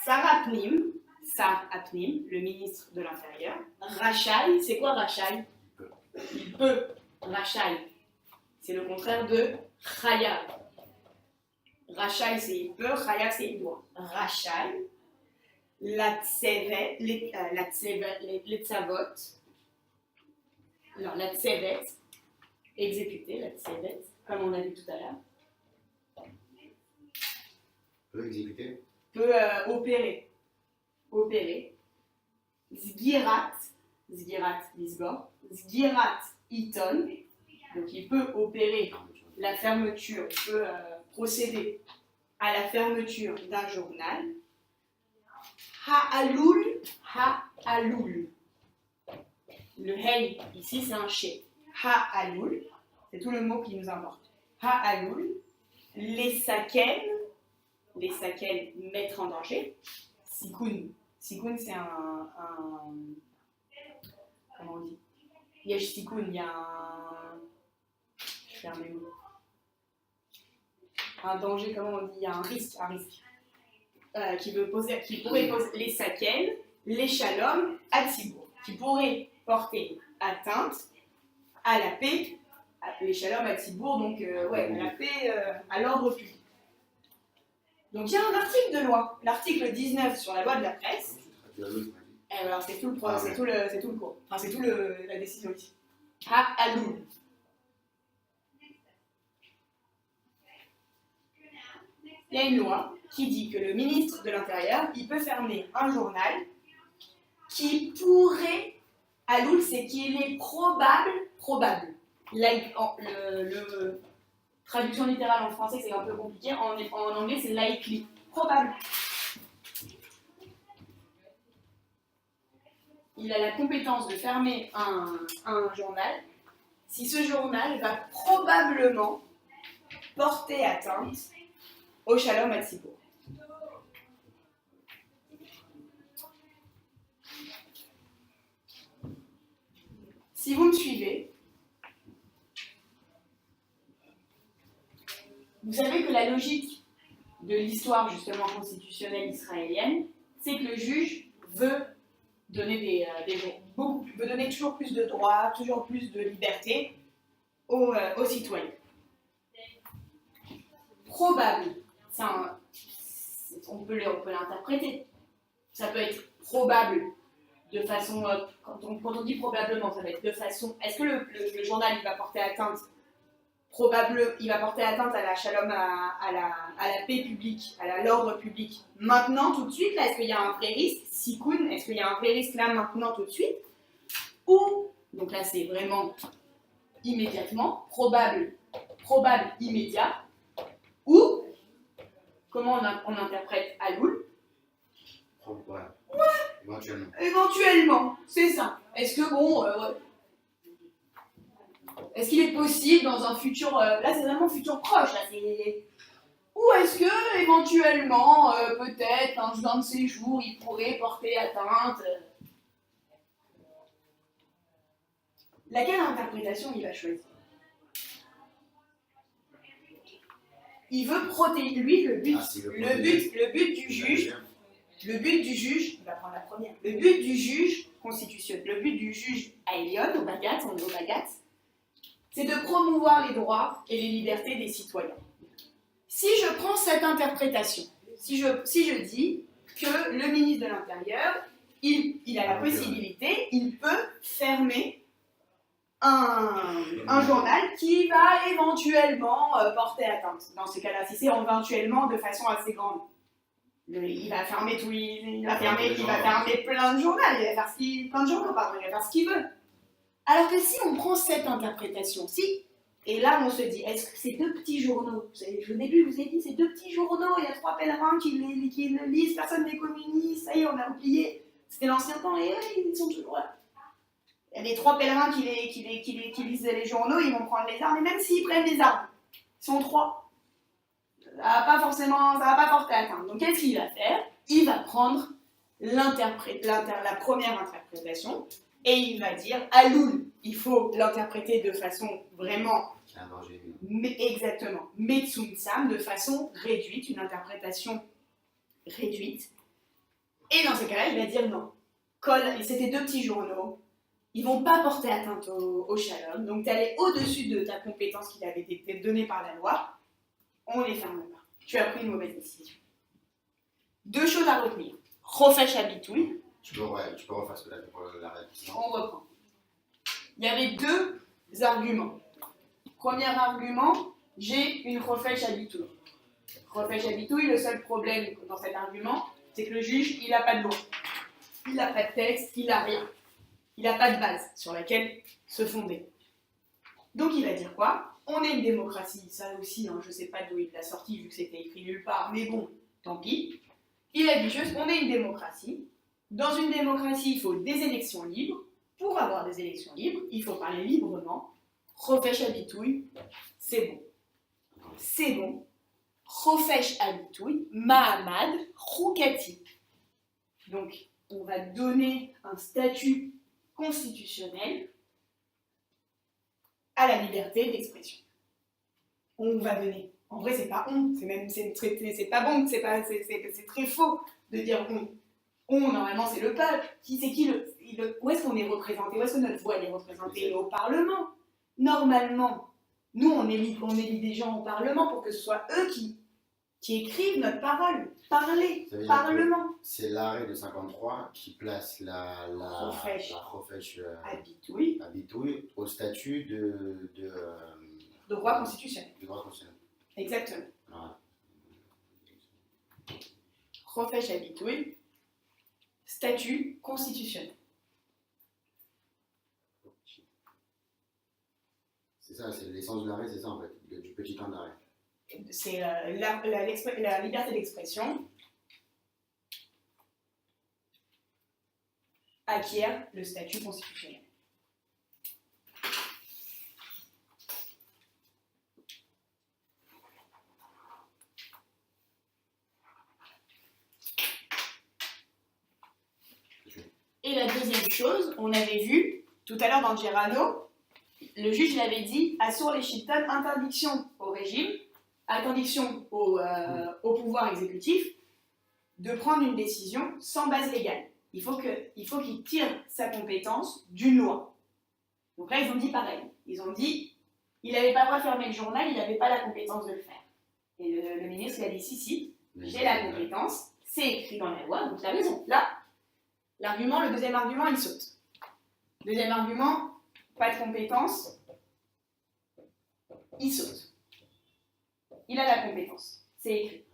Sar Apnim, le ministre de l'Intérieur. Rachai, c'est quoi Rachai? Il peut. Rachai, c'est le contraire de Chayav. Rachai, c'est il peut, Chayav, c'est il doit. Rachai, la tsevet, les tzavot, non, la tsevet, exécuter, la tsevet, comme on a vu tout à l'heure. Peut exécuter? Peut opérer. Zgirat, lisgor. Zgirat, iton. Donc il peut opérer la fermeture, il peut procéder à la fermeture d'un journal. Ha'alul. Le hey, ici c'est unché. Ha'alul, c'est tout le mot qui nous importe. Ha'alul, les saken, mettre en danger. Sikun, c'est un comment on dit? Yesh sikun, il y a un. Je ferme les mots. Un danger, comment on dit? Il y a un risque. Qui pourrait poser les saken, les shalom, à Tzibour, qui pourrait porter atteinte à la paix, les shalom à Tzibour, donc à la paix, à l'ordre public. Donc il y a un article de loi, l'article 19 sur la loi de la presse. Et alors c'est tout le cours, enfin c'est tout la décision ici. Ha'alul. Il y a une loi qui dit que le ministre de l'Intérieur, il peut fermer un journal qui pourrait, Aloul, c'est qu'il est probable. Le traduction littérale en français, c'est un peu compliqué. En anglais, c'est likely. Probable. Il a la compétence de fermer un journal si ce journal va probablement porter atteinte au Shalom à Tzibour. Si vous me suivez, vous savez que la logique de l'histoire justement constitutionnelle israélienne, c'est que le juge veut donner veut donner toujours plus de droits, toujours plus de liberté aux citoyens. Probable, on peut l'interpréter. Ça peut être probable de façon, quand on dit probablement, ça va être de façon, est-ce que le journal il va porter atteinte il va porter atteinte à la shalom, à la paix publique, à l'ordre public, maintenant, tout de suite, là, est-ce qu'il y a un vrai risque, Sikoun, est-ce qu'il y a un vrai risque là, maintenant, tout de suite, ou, donc là, c'est vraiment immédiatement, probable immédiat, ou, comment on interprète Aloul? Ouais. Éventuellement, c'est ça. Est-ce que est-ce qu'il est possible dans un futur, là c'est vraiment futur proche, là, ou est-ce que éventuellement, peut-être un de ces jours, il pourrait porter atteinte Laquelle interprétation il va choisir? il veut protéger, lui, le but du juge, il va prendre la première, le but du juge constitutionnel, le but du juge Aelion, au Bagat, on est au Bagat, c'est de promouvoir les droits et les libertés des citoyens. Si je prends cette interprétation, si je dis que le ministre de l'Intérieur, il a la possibilité, il peut fermer un journal qui va éventuellement porter atteinte. Dans ces cas-là, si c'est éventuellement de façon assez grande. Il va fermer il va fermer plein de journaux, il va faire ce qu'il veut. Alors que si on prend cette interprétation-ci, et là on se dit, est-ce que ces deux petits journaux, au début je vous ai dit, ces deux petits journaux, il y a 3 pèlerins qui le lisent, personne ne les communie, ça y est, on a oublié, c'était l'ancien temps, et ils sont toujours là. Il y a les 3 pèlerins qui lisent les journaux, ils vont prendre les armes, et même s'ils prennent les armes, ils sont 3. Ça va pas porter atteinte. Donc qu'est-ce qu'il va faire? Il va prendre la première interprétation et il va dire Aloul, il faut l'interpréter de façon vraiment exactement, Metsunsam, de façon réduite, une interprétation réduite. Et dans ce cas-là, il va dire non. C'était 2 petits journaux, ils vont pas porter atteinte au shalom, donc tu allais au-dessus de ta compétence qui t'avait été donnée par la loi. On les ferme pas. Tu as pris une mauvaise décision. 2 choses à retenir. Chofesh habitoui. Tu peux refaire ce que tu as fait pour la rédaction. On reprend. Il y avait 2 arguments. Premier argument, j'ai une chofesh habitoui. Chofesh habitoui, le seul problème dans cet argument, c'est que le juge, il n'a pas de loi. Il n'a pas de texte, il n'a rien. Il n'a pas de base sur laquelle se fonder. Donc il va dire quoi? On est une démocratie, ça aussi, je ne sais pas d'où il l'a sorti vu que c'était écrit nulle part, mais bon, tant pis. Il a dit juste, on est une démocratie. Dans une démocratie, il faut des élections libres. Pour avoir des élections libres, il faut parler librement. Chofesh habitoui, c'est bon. C'est bon. Chofesh habitoui, Mahamad, Choukati. Donc, on va donner un statut constitutionnel à la liberté d'expression. On va donner. En vrai, c'est pas on, c'est pas bon, c'est très faux de dire on. On, normalement, c'est le peuple. Où est-ce qu'on est représenté? Où est-ce que notre voix est représentée? Au Parlement. Normalement, nous, on élit des gens au Parlement pour que ce soit eux qui écrivent notre parole. Parler, Parlement. C'est l'arrêt de 53 qui place la Chofesh habitoui au statut de droit constitutionnel. De droit constitutionnel. Exactement. Chofesh habitoui, statut constitutionnel. C'est ça, c'est l'essence de l'arrêt, c'est ça en fait, du petit temps d'arrêt. C'est la liberté d'expression acquiert le statut constitutionnel. Et la deuxième chose, on avait vu tout à l'heure dans Gerano, le juge l'avait dit, Assur les Shilton, interdiction au régime, interdiction au pouvoir exécutif de prendre une décision sans base légale. Il faut qu'il tire sa compétence d'une loi. Donc là, ils ont dit pareil. Ils ont dit, il n'avait pas le droit de fermer le journal, il n'avait pas la compétence de le faire. Et le ministre, il a dit, si, j'ai la compétence, c'est écrit dans la loi, donc il a raison. Là, le deuxième argument, il saute. Deuxième argument, pas de compétence, il saute. Il a la compétence, c'est écrit.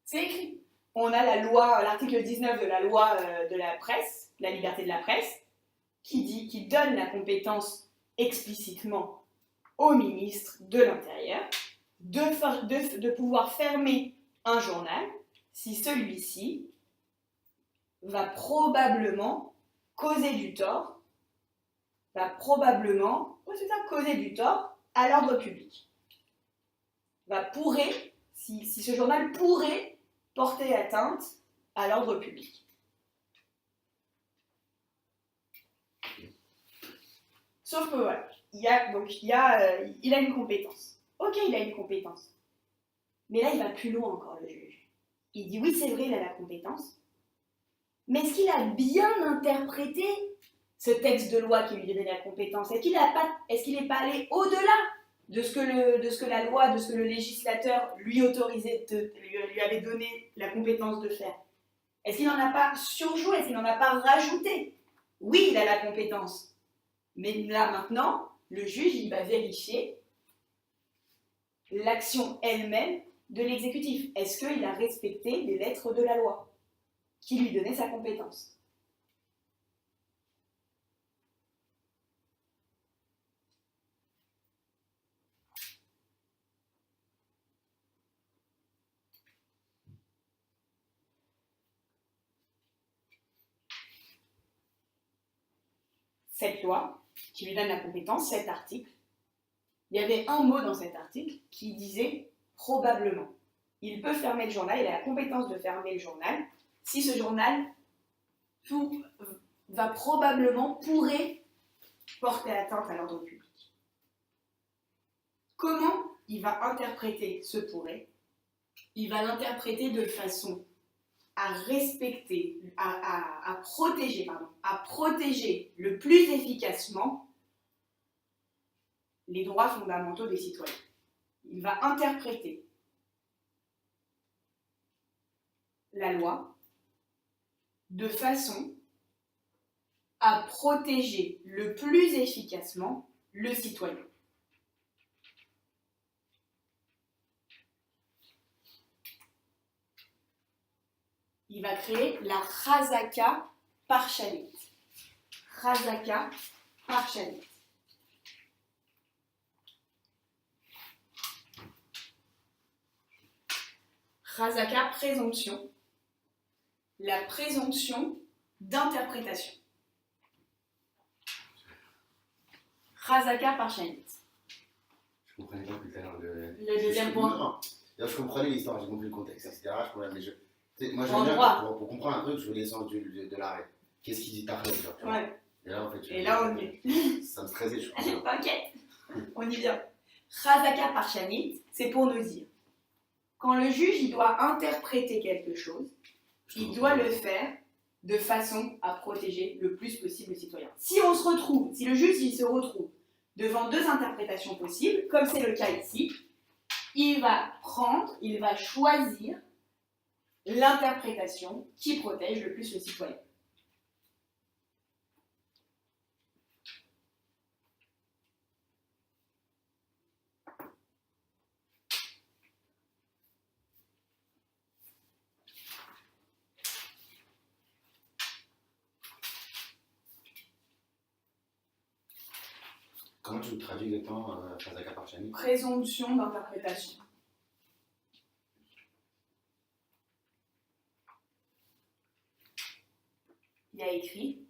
C'est écrit. On a la loi, l'article 19 de la loi de la presse, la liberté de la presse, qui donne la compétence explicitement au ministre de l'Intérieur de pouvoir fermer un journal si celui-ci va probablement causer du tort, causer du tort à l'ordre public. Si ce journal pourrait porter atteinte à l'ordre public. Sauf que voilà, il a une compétence. Ok, il a une compétence. Mais là, il va plus loin encore, le juge. Il dit oui, c'est vrai, il a la compétence. Mais est-ce qu'il a bien interprété ce texte de loi qui lui donnait la compétence? Est-ce qu'il n'est pas allé au-delà de ce que la loi, de ce que le législateur lui avait donné la compétence de faire? Est-ce qu'il n'en a pas surjoué? Est-ce qu'il n'en a pas rajouté? Oui, il a la compétence. Mais là, maintenant, le juge, il va vérifier l'action elle-même de l'exécutif. Est-ce qu'il a respecté les lettres de la loi qui lui donnait sa compétence? Cette loi qui lui donne la compétence, cet article, il y avait un mot dans cet article qui disait probablement. Il peut fermer le journal, il a la compétence de fermer le journal si ce journal pourrait porter atteinte à l'ordre public. Comment il va interpréter ce pourrait? Il va l'interpréter de façon à respecter, à protéger le plus efficacement les droits fondamentaux des citoyens. Il va interpréter la loi de façon à protéger le plus efficacement le citoyen. Il va créer la Chazaka Parshanit. Chazaka Parshanit. Chazaka, présomption. La présomption d'interprétation. Chazaka Parshanit. Je comprenais pas plus tard le deuxième point. Non. Je comprenais l'histoire, j'ai compris le contexte, etc. Moi, En j'aime droit. bien, pour comprendre un truc, je veux l'essence de l'arrêt. Qu'est-ce qu'il dit Tarlet, genre, tu vois. Ouais. Et là, en fait, on y est. Ça me stressait, je crois. Ok, on y vient. Chazaka Parshanit, c'est pour nous dire, quand le juge il doit interpréter quelque chose, il doit le faire de façon à protéger le plus possible le citoyen. Si le juge il se retrouve devant deux interprétations possibles, comme c'est le cas ici, il va choisir l'interprétation qui protège le plus le citoyen. Comment tu traduis exactement Chazaka Parshanit? Présomption d'interprétation. Il y a écrit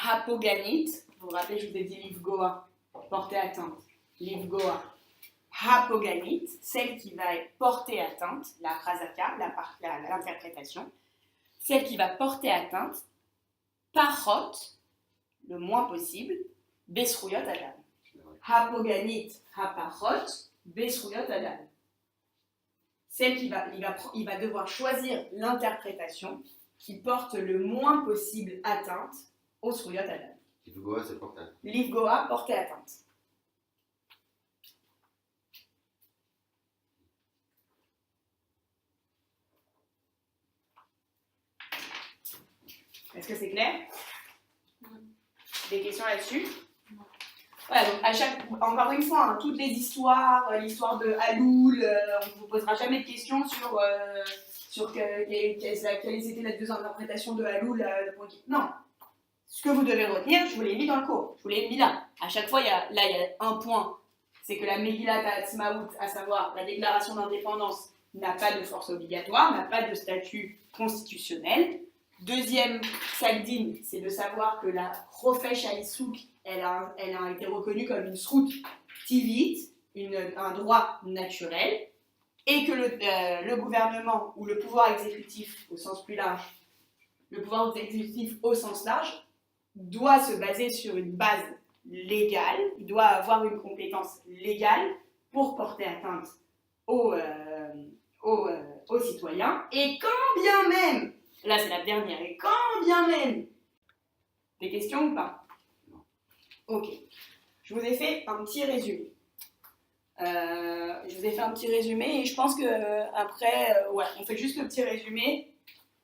Hapoganit, vous vous rappelez, je vous ai dit Livgoa, porter atteinte. Livgoa. Hapoganit, celle qui va porter atteinte, la Chazaka, l'interprétation, celle qui va porter atteinte, Parot, le moins possible, Besruyot Adam. Hapoganit, Haparot, Besruyot Adam. Celle qui il va devoir choisir l'interprétation qui porte le moins possible atteinte au Sruyot Adam. Livgoa, c'est porter atteinte. Livgoa, porter atteinte. Est-ce que c'est clair? Des questions là-dessus? Voilà, donc encore une fois, hein, toutes les histoires, l'histoire de Haloul, on ne vous posera jamais de questions sur quelles étaient les deux interprétations de Haloul. Non. Ce que vous devez retenir, je vous l'ai mis dans le cours, je vous l'ai mis là. À chaque fois, il y a un point, c'est que la Megillat Ha'atzmaut, à savoir la déclaration d'indépendance, n'a pas de force obligatoire, n'a pas de statut constitutionnel. Deuxième psak-din, c'est de savoir que la Chofesh Ha'issouk, elle a été reconnue comme une srout tivit, un droit naturel, et que le gouvernement ou le pouvoir exécutif au sens plus large, le pouvoir exécutif au sens large, doit se baser sur une base légale, il doit avoir une compétence légale pour porter atteinte aux citoyens. Et quand bien même, là c'est la dernière, et quand bien même, des questions ou pas? Non. Ok. Je vous ai fait un petit résumé. Et je pense que après, ouais, on fait juste le petit résumé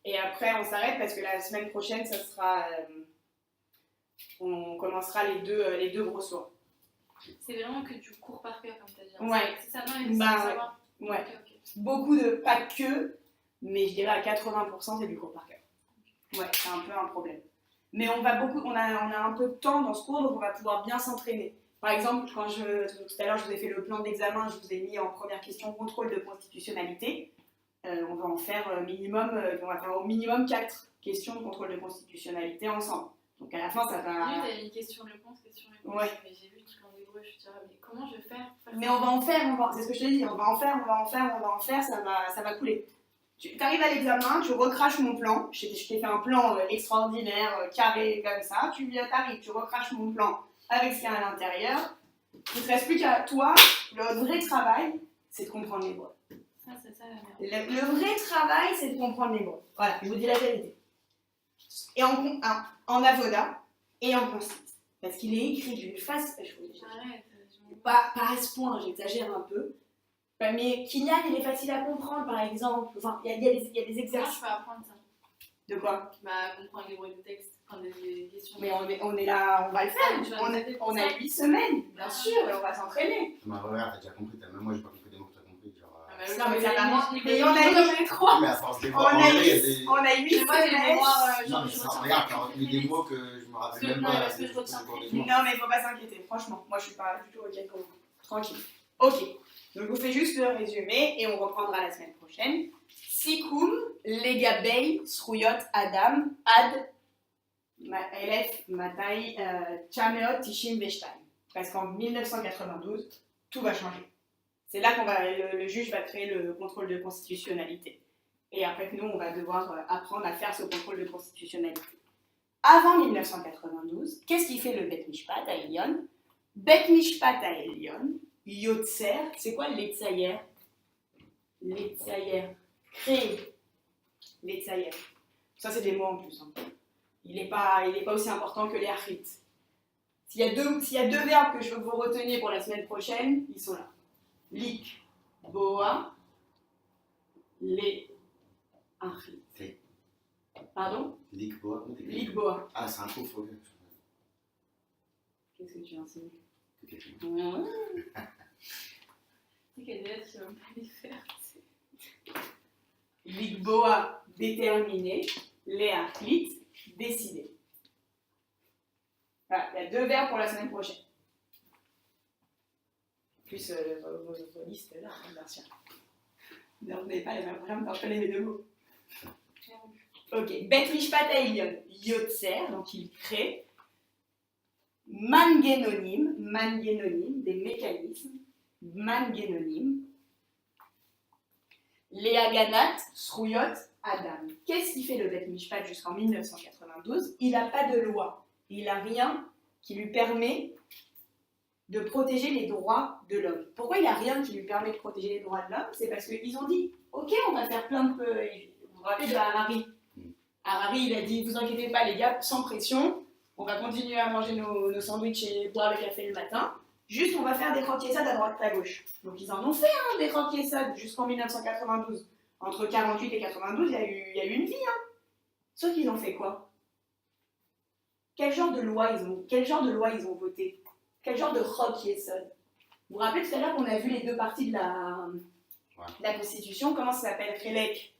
et après on s'arrête parce que la semaine prochaine, ça sera, on commencera les deux gros soirs. C'est vraiment que du cours par cœur, comme tu as dit. Ouais. C'est ça, non, mais c'est savoir. Ouais. Okay. Beaucoup de, pas que, mais je dirais à 80% c'est du cours par cœur. Ouais, c'est un peu un problème. Mais on a un peu de temps dans ce cours, donc on va pouvoir bien s'entraîner. Par exemple, tout à l'heure je vous ai fait le plan d'examen, je vous ai mis en première question contrôle de constitutionnalité. On va en faire au minimum 4 questions de contrôle de constitutionnalité ensemble. Donc à la fin, ça va. J'ai vu, t'avais mis question-réponse. Ouais. Mais j'ai vu tout l'endroit, je me suis dit, mais comment je vais faire mais on va en faire, c'est ce que je te dis, on va en faire, ça va couler. Tu arrives à l'examen, tu recraches mon plan, je t'ai fait un plan extraordinaire, carré comme ça, t'arrives, tu recraches mon plan avec ce qu'il y a à l'intérieur, il ne te reste plus qu'à toi, le vrai travail, c'est de comprendre les mots. Ça, c'est ça la merde. Le vrai travail, c'est de comprendre les mots. Voilà, je vous dis la vérité. Et en avoda et en consiste. Parce qu'il est écrit d'une façon. Arrête. Pas à ce point, j'exagère un peu. Mais Kinyan, il est facile à comprendre, par exemple. Enfin, il y a des Comment exercices. je peux apprendre ça? De quoi? Bah, comprendre les bruits de texte, enfin des questions. Mais on est là, on va le faire. On a 8 semaines, bien sûr, et on va s'entraîner. Mais regarde, t'as déjà compris, même moi j'ai pas compris des mots que t'as compris. Genre, non, mais ça va marcher. Mais on a 8 3. mais à force de les On voir, a 8 Moi, j'ai des semaines. mémoires. Non, mais ça, regarde, t'as retenu des mots que je me rappelle même pas. Parce que je retiens très vite. Non, mais il faut pas s'inquiéter, franchement. Moi, je suis pas du tout ok pour vous. Tranquille. Ok. Donc, je vous fais juste le résumé et on reprendra la semaine prochaine. Sikum, Legabei, Sruyot, Adam, Ad, Elef, Matai, Chameot, Tishim, Veshtaim. Parce qu'en 1992, tout va changer. C'est là le juge va créer le contrôle de constitutionnalité. Et après, nous, on va devoir apprendre à faire ce contrôle de constitutionnalité. Avant 1992, qu'est-ce qui fait le Bet Mishpat à Elion? Bet Mishpat à Elion, Yotzer, c'est quoi l'Etzayer? L'Etzayer, créer. L'Etzayer. Ça, c'est des mots en plus. Hein. Il n'est pas aussi important que les Achrit. S'il y a deux verbes que je veux que vous reteniez pour la semaine prochaine, ils sont là. Lik, Boa, les Achrit. Pardon? Lik Boa. Lik Boa. Ah, c'est un coup, faut que. Qu'est-ce que tu insinues? C'est qu'elle doit être pas les faire. Ligboa, déterminé, Léa, clit, décidé. Voilà, il y a 2 verbes pour la semaine prochaine. Plus vos listes là, bien sûr. Non, vous n'avez pas les mêmes problèmes quand je connais les 2 mots. Ok, Bet Mishpat Elion, Yotzer, donc il crée. Mangénonyme, des mécanismes, mangénonyme. Léaganat, Sruyot, Adam. Qu'est-ce qui fait le Bet Mishpat jusqu'en 1992? Il n'a pas de loi. Il n'a rien qui lui permet de protéger les droits de l'homme. Pourquoi il n'a rien qui lui permet de protéger les droits de l'homme? C'est parce qu'ils ont dit, ok, on va faire plein de... Vous vous rappelez de Harari? Harari, il a dit, vous inquiétez pas les gars, sans pression, on va continuer à manger nos sandwichs et boire le café le matin. Juste, on va faire des croque-yessades à droite et à gauche. Donc, ils en ont fait, des croque-yessades jusqu'en 1992. Entre 48 et 92, il y a eu une vie. Hein. Sauf qu'ils ont fait quoi? Quel genre de loi ils ont voté? Quel genre de croque-yessades? Vous vous rappelez tout à l'heure qu'on a vu les 2 parties de la Constitution? Comment ça s'appelle? Rélec.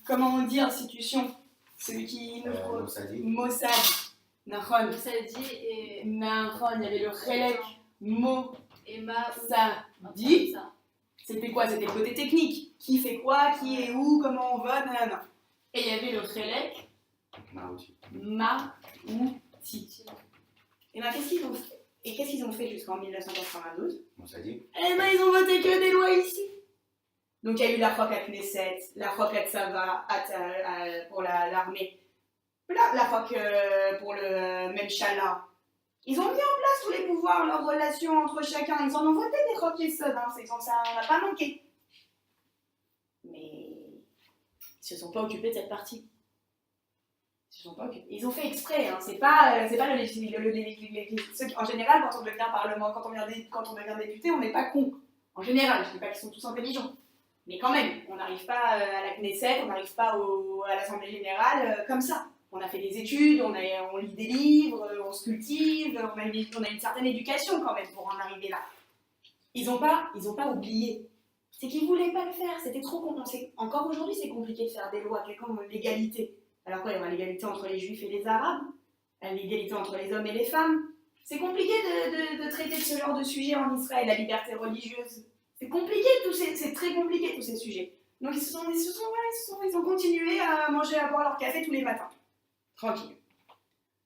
Comment on dit institution? Celui qui nous... Mossad. Nahon. Mossadi et... Nahon, il y avait le Relek, Mo, Emma, ça dit. C'était quoi? C'était le côté technique. Qui fait quoi? Qui est où? Comment on vote? Nanana. Et il y avait le Relek, Maouti. Et bien, qu'est-ce qu'ils ont fait? Et qu'est-ce qu'ils ont fait jusqu'en 1992? Mossadi. Eh ben, ils ont voté que des lois ici. Donc, il y a eu la Roque à Knesset, la Roque à Tsava pour l'armée. la roque pour le Memchala. Ils ont mis en place tous les pouvoirs, leurs relations entre chacun. Ils en ont voté des roques Yesod, hein. Ça n'a pas manqué. Mais ils se sont pas occupés de cette partie. Ils ont fait exprès, hein. C'est pas en général, quand on devient parlement, quand on devient député, on n'est pas con. En général, je dis pas qu'ils sont tous intelligents. Mais quand même, on n'arrive pas à la Knesset, on n'arrive pas à l'Assemblée Générale comme ça. On a fait des études, on lit des livres, on se cultive, on a une certaine éducation quand même pour en arriver là. Ils ont pas oublié. C'est qu'ils voulaient pas le faire, c'était trop compliqué. Encore aujourd'hui, c'est compliqué de faire des lois, comme l'égalité. Alors quoi, il y aura l'égalité entre les Juifs et les Arabes, l'égalité entre les hommes et les femmes. C'est compliqué de traiter de ce genre de sujet en Israël, la liberté religieuse. C'est compliqué, c'est très compliqué tous ces sujets. Donc ils ont continué à manger, à boire leur café tous les matins. Tranquille.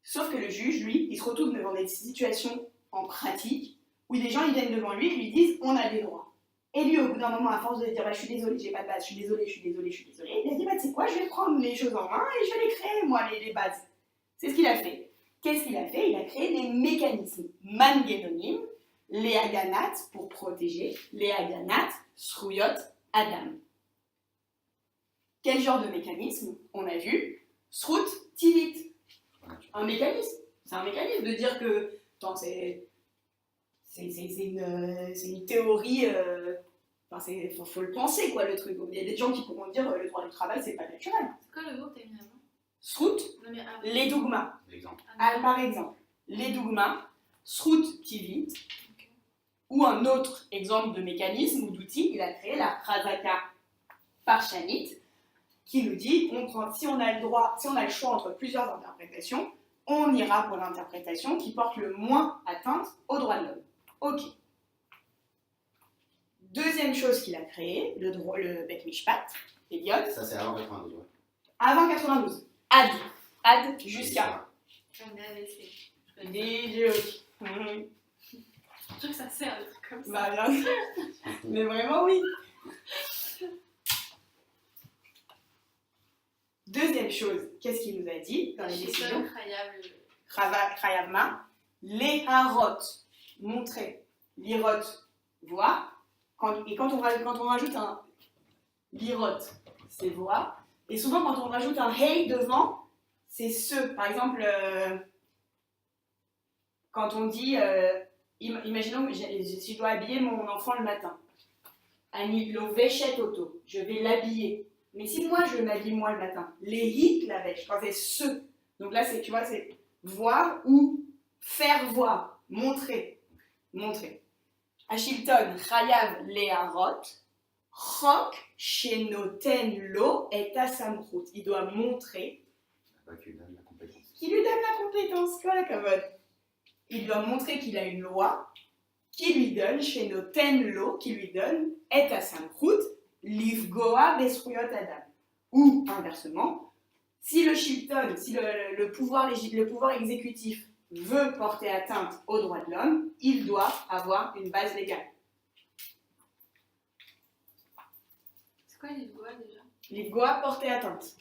Sauf que le juge, lui, il se retrouve devant des situations en pratique où des gens ils viennent devant lui et lui disent on a des droits. Et lui, au bout d'un moment, à force de dire bah, je suis désolé, j'ai pas de base, je suis désolé, il a dit bah tu sais quoi, je vais prendre les choses en main et je vais les créer, moi, les bases. C'est ce qu'il a fait. Qu'est-ce qu'il a fait? Il a créé des mécanismes manguénonim, les haganat pour protéger, les haganat, sruyot, adam. Quel genre de mécanisme? On a vu srut, tivit. Un mécanisme. C'est un mécanisme de dire que c'est une théorie. Faut le penser, quoi, le truc. Il y a des gens qui pourront dire le droit du travail, c'est pas naturel. C'est quoi le mot que t'as mis avant? Srut, les dogmas. Par exemple, les dogmas, srut tivit, okay. Ou un autre exemple de mécanisme ou d'outil, il a créé la Chazaka Parshanit, qui nous dit si on a le choix entre plusieurs interprétations, on ira pour l'interprétation qui porte le moins atteinte aux droits de l'homme. Ok. Deuxième chose qu'il a créé, le Bet Mishpat, Eliot. Ça, c'est avant 92. Ouais. Avant 92. Ad jusqu'à. Des jokes. Je trouve que ça sert des trucs comme ça. Bah, bien sûr. Mais vraiment, oui. Deuxième chose, qu'est-ce qu'il nous a dit dans les décisions? Chayavma, les harot, montrer, l'irot, voir. Quand on rajoute un l'irot, c'est voir. Et souvent, quand on rajoute un hey devant, c'est ce. Par exemple, quand on dit, imaginons que si je dois habiller mon enfant le matin, Ani lo veshet auto, je vais l'habiller. Mais si moi je m'habille moi le matin, les hit la vêche, quand c'est ce. Donc là, tu vois, c'est voir ou faire voir, montrer. Ashilton, Chayav, Leharot, Chok, Shenoten, Lo, et Asamrout. Il doit montrer. Qui lui donne la compétence. Qui lui donne la compétence, quoi la commode. Il doit montrer qu'il a une loi qui lui donne, Shenoten, Lo, qui lui donne, et Asamrout, Livgoa, Besruyot, Adam. Ou, inversement, si le Shilton, si le pouvoir exécutif veut porter atteinte aux droits de l'homme, il doit avoir une base légale. C'est quoi l'Ivgoa déjà? L'Ivgoa, porter atteinte.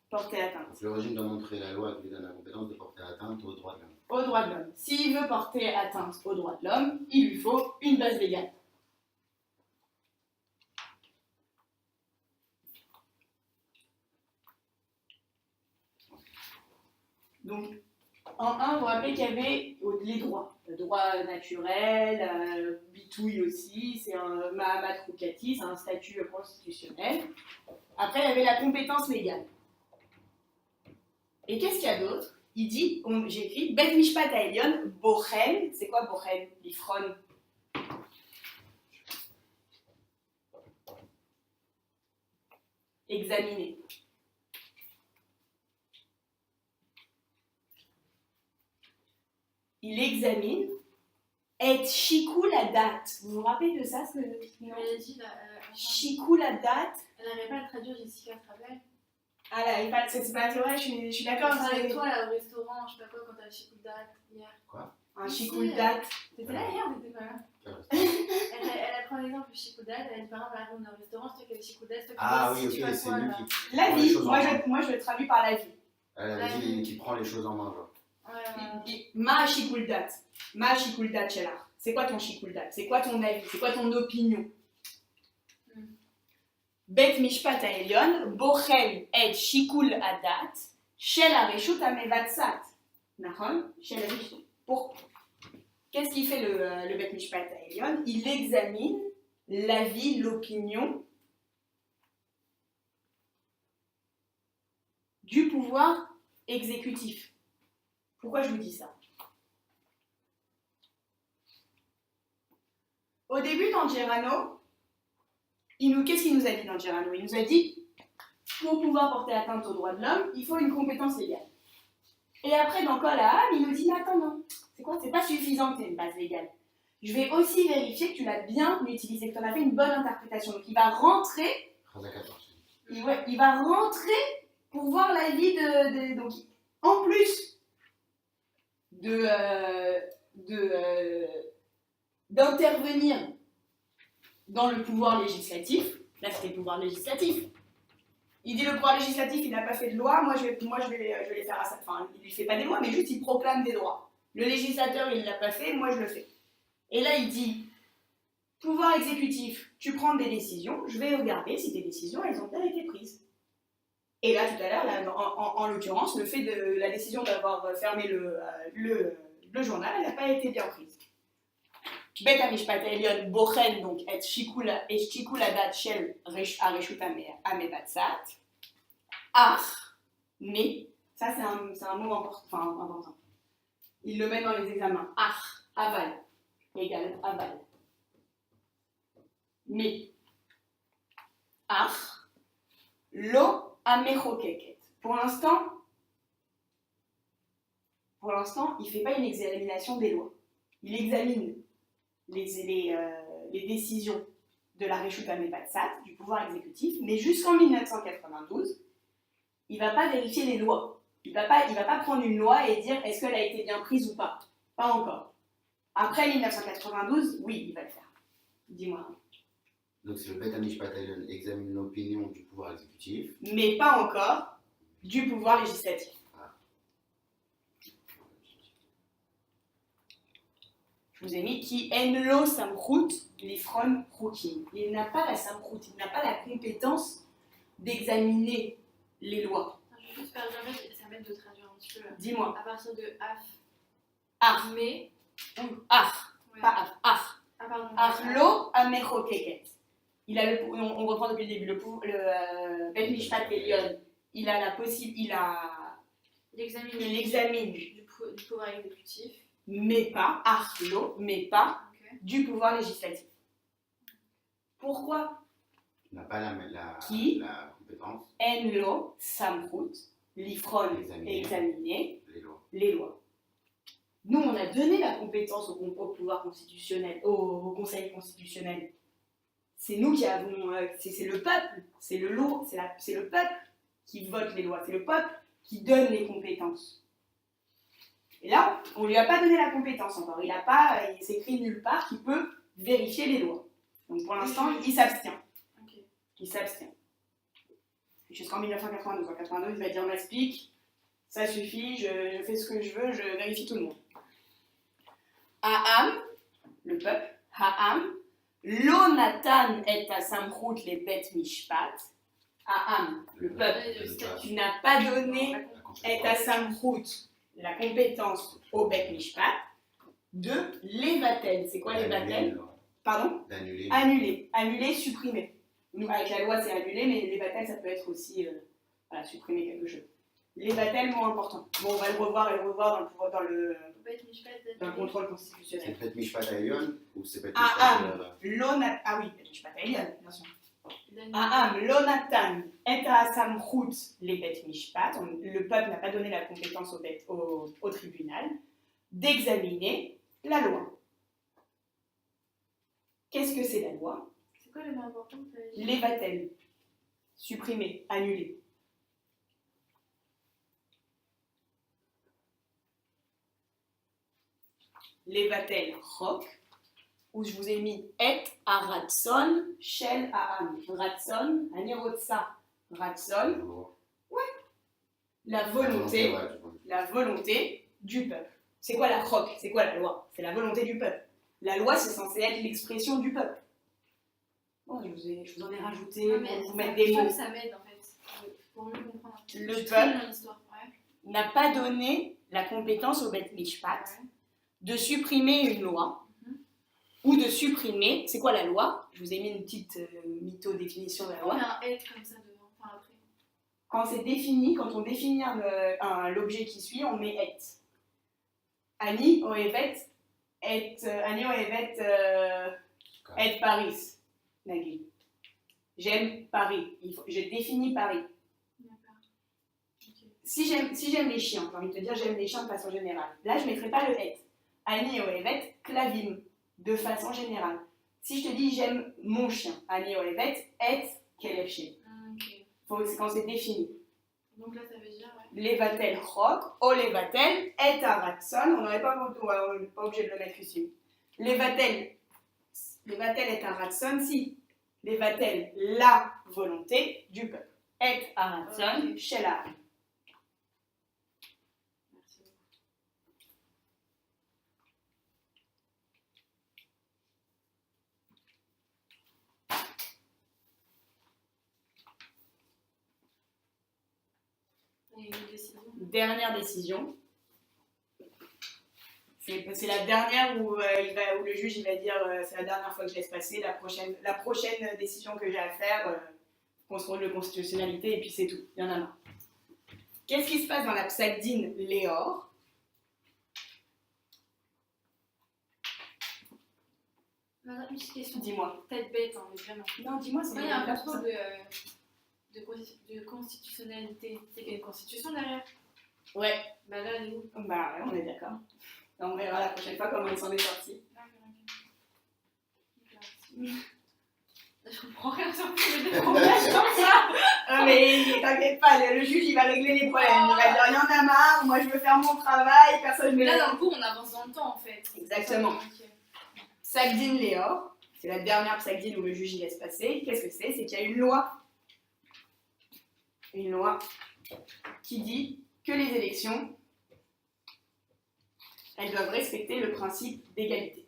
Donc, le régime doit montrer la loi qui lui donne la compétence de porter atteinte aux droits de l'homme. Aux droits de l'homme. S'il veut porter atteinte aux droits de l'homme, il lui faut une base légale. Donc, en 1, vous vous rappelez qu'il y avait les droits. Le droit naturel, bitouille aussi, c'est un Mahamat Roukati, c'est un statut constitutionnel. Après, il y avait la compétence légale. Et qu'est-ce qu'il y a d'autre? Il dit, j'ai écrit, Bet Mishpat Haelion, Bochen, c'est quoi Bochen? L'Ifron. Examiner. Il examine et shikul hadat. Vous vous rappelez de ça, Elle a dit shikul hadat. Elle n'arrivait pas à le traduire, Jessica, tu te rappelles? Ah là, c'est pas vrai, je suis d'accord. C'est avec toi là, au restaurant, je sais pas quoi, quand t'as le shikul hadat hier. Quoi? Un shikul hadat. T'étais là hier ou t'étais pas là? Elle a pris un exemple du shikul hadat, elle a dit par exemple, on est au restaurant, c'est toi qui as le shikul hadat, c'est toi qui Ah oui, ok, c'est lui qui. La vie, moi je le traduis par la vie. Elle a dit qu'il prend les choses en main, genre. Ma shikul dat. Ma shikul dat shelar. C'est quoi ton shikul dat? C'est quoi ton avis? C'est quoi ton opinion? Bet mishpat ha'elyon bochel et shikul hadat shel hareshut hamevatzat. Nachon? Shel hareshut. Pour qu'est-ce qu'il fait le Bet mishpat ha'elyon? Il examine l'avis, l'opinion du pouvoir exécutif. Pourquoi je vous dis ça? Au début, dans Gerano, qu'est-ce qu'il nous a dit dans Gerano? Il nous a dit, pour pouvoir porter atteinte aux droits de l'homme, il faut une compétence légale. Et après, dans Kol Ha'am, il nous dit, attends, non, c'est quoi? C'est pas suffisant que tu aies une base légale. Je vais aussi vérifier que tu l'as bien utilisé, que tu en as fait une bonne interprétation. Donc, il va rentrer, il va rentrer pour voir l'avis donc, en plus d'intervenir dans le pouvoir législatif. Là, c'était le pouvoir législatif. Il dit le pouvoir législatif, il n'a pas fait de loi, moi je vais les faire à ça. Enfin, il ne fait pas des lois, mais juste il proclame des droits. Le législateur, il ne l'a pas fait, moi je le fais. Et là, il dit, pouvoir exécutif, tu prends des décisions, je vais regarder si tes décisions, elles ont bien été prises. Et là, tout à l'heure, en l'occurrence, le fait de la décision d'avoir fermé le journal, elle n'a pas été bien prise. Bet HaMishpat Ha'elyon bochen, donc et shikul hadat shel hareshut hamevatzat. Mais, ça c'est un mot important. Il le met dans les examens. Aval, égale aval. Mais, lo amechokeket. Pour l'instant, il ne fait pas une examination des lois. Il examine les décisions de la Reshut HaMevatzat, du pouvoir exécutif, mais jusqu'en 1992, il ne va pas vérifier les lois. Il ne va pas prendre une loi et dire est-ce qu'elle a été bien prise ou pas. Pas encore. Après 1992, oui, il va le faire. Dis-moi. Donc c'est le Bet HaMishpat Ha'elyon examine l'opinion du pouvoir exécutif. Mais pas encore du pouvoir législatif. Je vous ai mis qui enlo samchut lifron chukim. Il n'a pas la samchut, il n'a pas la compétence d'examiner les lois. Je vais juste ça m'aide de traduire un petit peu. Dis-moi. À partir de Mais. Ouais. Pas pardon. Lo amechokeket. On reprend depuis le début. Le Bet Mishpat Ha'elyon, il examine du pouvoir exécutif. mais pas du pouvoir législatif. Pourquoi? Il n'a pas la compétence. Enlo samchut lifron, examiner les lois. Nous, on a donné la compétence au pouvoir constitutionnel, au Conseil constitutionnel. C'est nous qui avons, c'est le peuple, c'est le peuple qui vote les lois, c'est le peuple qui donne les compétences. Et là, on ne lui a pas donné la compétence encore. Il s'écrit nulle part qu'il peut vérifier les lois. Donc pour l'instant, il s'abstient. Okay. Il s'abstient. Jusqu'en 1992. En 1992, il va dire m'explique, ça suffit, je fais ce que je veux, je vérifie tout le monde. Ha'am, le peuple, Ha'am, lo natan et samchut le bet mishpat. Ha'am, le peuple, qui n'a pas donné et samchut, la compétence au Bet Mishpat de levatel. C'est quoi levatel? Pardon? Annuler, supprimer. Nous, avec la loi, c'est annuler, mais levatel, ça peut être aussi supprimer quelque chose. Levatel, mot important. Bon, on va le revoir dans le contrôle constitutionnel. C'est Bet Mishpat Ha'elyon ou c'est Bet Mishpat Bet Mishpat Ha'elyon, bien sûr. Lonatan et samchut les Bet Mishpat, le peuple n'a pas donné la compétence au tribunal d'examiner la loi. Qu'est-ce que c'est la loi? C'est quoi le mot important? Levatel, supprimer, annuler. Levatel chok, où je vous ai mis et aratson shel ha'am. Ratson, anirotsa, ratson. Ouais. la volonté du peuple. C'est quoi la roque? C'est quoi la loi? C'est la volonté du peuple. La loi, c'est censé être l'expression du peuple. Bon, je vous en ai rajouté pour vous mettre des mots. Ça m'aide en fait, pour mieux comprendre. Le peuple n'a pas donné la compétence au Beth Mishpat de supprimer une loi ou de supprimer. C'est quoi la loi? Je vous ai mis une petite mytho-définition de la loi. On a un être comme ça devant, enfin après. Quand c'est défini, quand on définit l'objet qui suit, on met et. Ani oevet et Paris. Nagui. J'aime Paris. Je définis Paris. D'accord. Okay. Si j'aime les chiens, j'ai envie de te dire j'aime les chiens de façon générale. Là, je ne mettrai pas le et. Ani oevet clavim, de façon générale. Si je te dis j'aime mon chien, Ani oevet et kelevchim. Okay. C'est quand c'est défini. Donc là, ça veut dire, Levatel chok, o levatel et aratson. On n'est pas obligé de le mettre ici. Levatel et aratson, si. Levatel, la volonté du peuple. Et aratson, chez la. Merci beaucoup. Dernière décision. C'est la dernière où le juge il va dire c'est la dernière fois que je laisse passer, la prochaine décision que j'ai à faire, contrôle de constitutionnalité, et puis c'est tout, il y en a marre. Qu'est-ce qui se passe dans la Psagdine Léor? Une petite question. Dis-moi. Peut-être bête, hein, mais vraiment. Non, dis-moi, c'est il y a un contrôle de constitutionnalité. C'est qu'il y a une constitution derrière. Ouais. Bah là, elle est où? Bah ouais, on est d'accord. On verra la prochaine fois comment il s'en est sorti. Je comprends rien sur ça. Mais t'inquiète pas, le juge il va régler les problèmes. Il va dire il y en a marre, moi je veux faire mon travail, personne ne me Là, dans le coup, on avance dans le temps en fait. Exactement. Okay. Psagdine Léor, c'est la dernière Psagdine où le juge y laisse passer. Qu'est-ce que c'est? C'est qu'il y a une loi. Une loi qui dit que les élections, elles doivent respecter le principe d'égalité.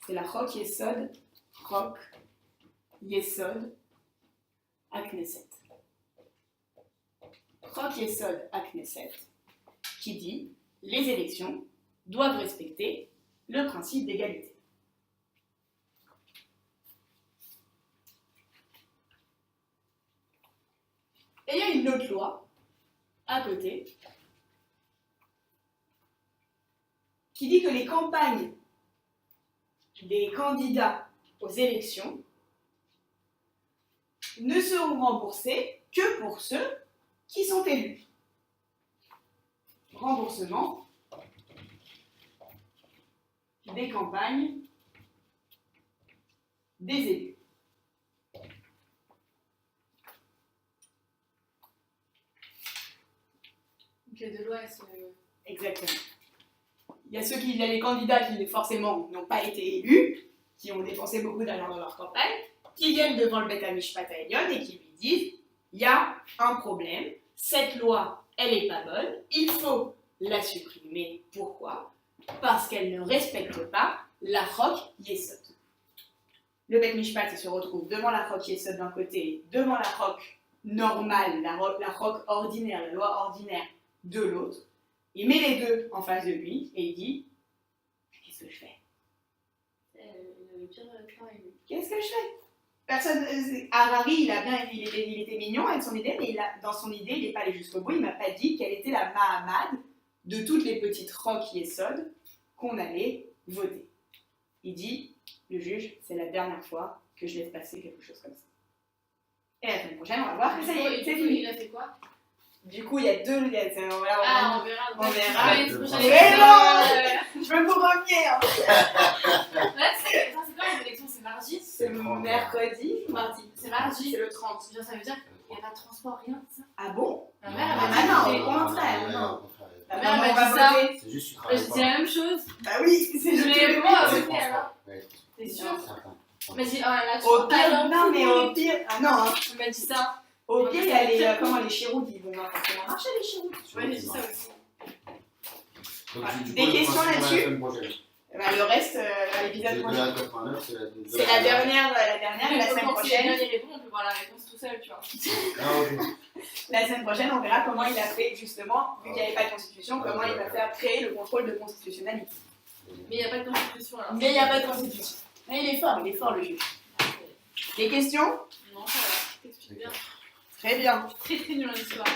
C'est la Chok Yesod, Chok Yesod Aknesset. Chok Yesod Aknesset, qui dit les élections doivent respecter le principe d'égalité. Et il y a une autre loi à côté qui dit que les campagnes des candidats aux élections ne seront remboursées que pour ceux qui sont élus. Remboursement des campagnes des élus. Donc les deux lois, elles se... Exactement. Il y a les candidats qui forcément n'ont pas été élus, qui ont dépensé beaucoup d'argent dans leur campagne, qui viennent devant le Beth Mishpat Elyon et qui lui disent il y a un problème, cette loi, elle n'est pas bonne, il faut la supprimer. Pourquoi? Parce qu'elle ne respecte pas la Chok Yesod. Le Beth Mishpat il se retrouve devant la Chok Yesod d'un côté, devant la Chok normale, la Chok ordinaire, la loi ordinaire de l'autre. Il met les deux en face de lui et il dit qu'est-ce que je fais? Qu'est-ce que je fais? Personne. Harari, il était mignon avec son idée, mais dans son idée, il n'est pas allé jusqu'au bout. Il m'a pas dit quelle était la Mahamad de toutes les petites Chok Yesod qu'on allait voter. Il dit, le juge, c'est la dernière fois que je laisse passer quelque chose comme ça. Et la semaine prochaine, on va voir que ça y est, c'est fini. Il a fait quoi? Du coup, il y a deux. On verra. Je veux vous revenir. C'est quoi les élections? C'est mardi? C'est mercredi ou mardi? C'est mardi. C'est le 30. Ça veut dire qu'il n'y a pas de transport, rien de ça. Ah bon? Ma mère, non, au contraire. Mais Maman, elle on m'a va dit ça. voter. C'est juste que tu Je travailles dis la même chose. Bah oui, c'est Je juste l'ai le moi pire. voté alors. T'es sûr? Certain. Elle m'a dit, oh là, tu Au vois pas pire, dans le non, mais au foot. pire. Ah non, hein. Elle m'a dit ça. Au pire, il y a les chéroutes, ils vont pas forcément marcher, les chéroutes. Ouais, j'ai dit ça aussi. Donc, Voilà. du coup, Des le questions principe, là-dessus la semaine prochaine. Bah, le reste, à l'épisode De prochain. la 89, C'est la dernière, et la semaine Quand il prochaine. donne les réponses, on peut voir la réponse tout seul, tu vois. Ah, ok. La semaine prochaine, on verra comment il a fait, justement, vu qu'il n'y avait pas de constitution, comment il va faire créer le contrôle de constitutionnalité. Mais il n'y a pas de constitution alors. Mais il n'y a pas de constitution. Mais il est fort le juge. Des questions? Non, ça va. T'expliques bien. Très bien. Très très nul en histoire.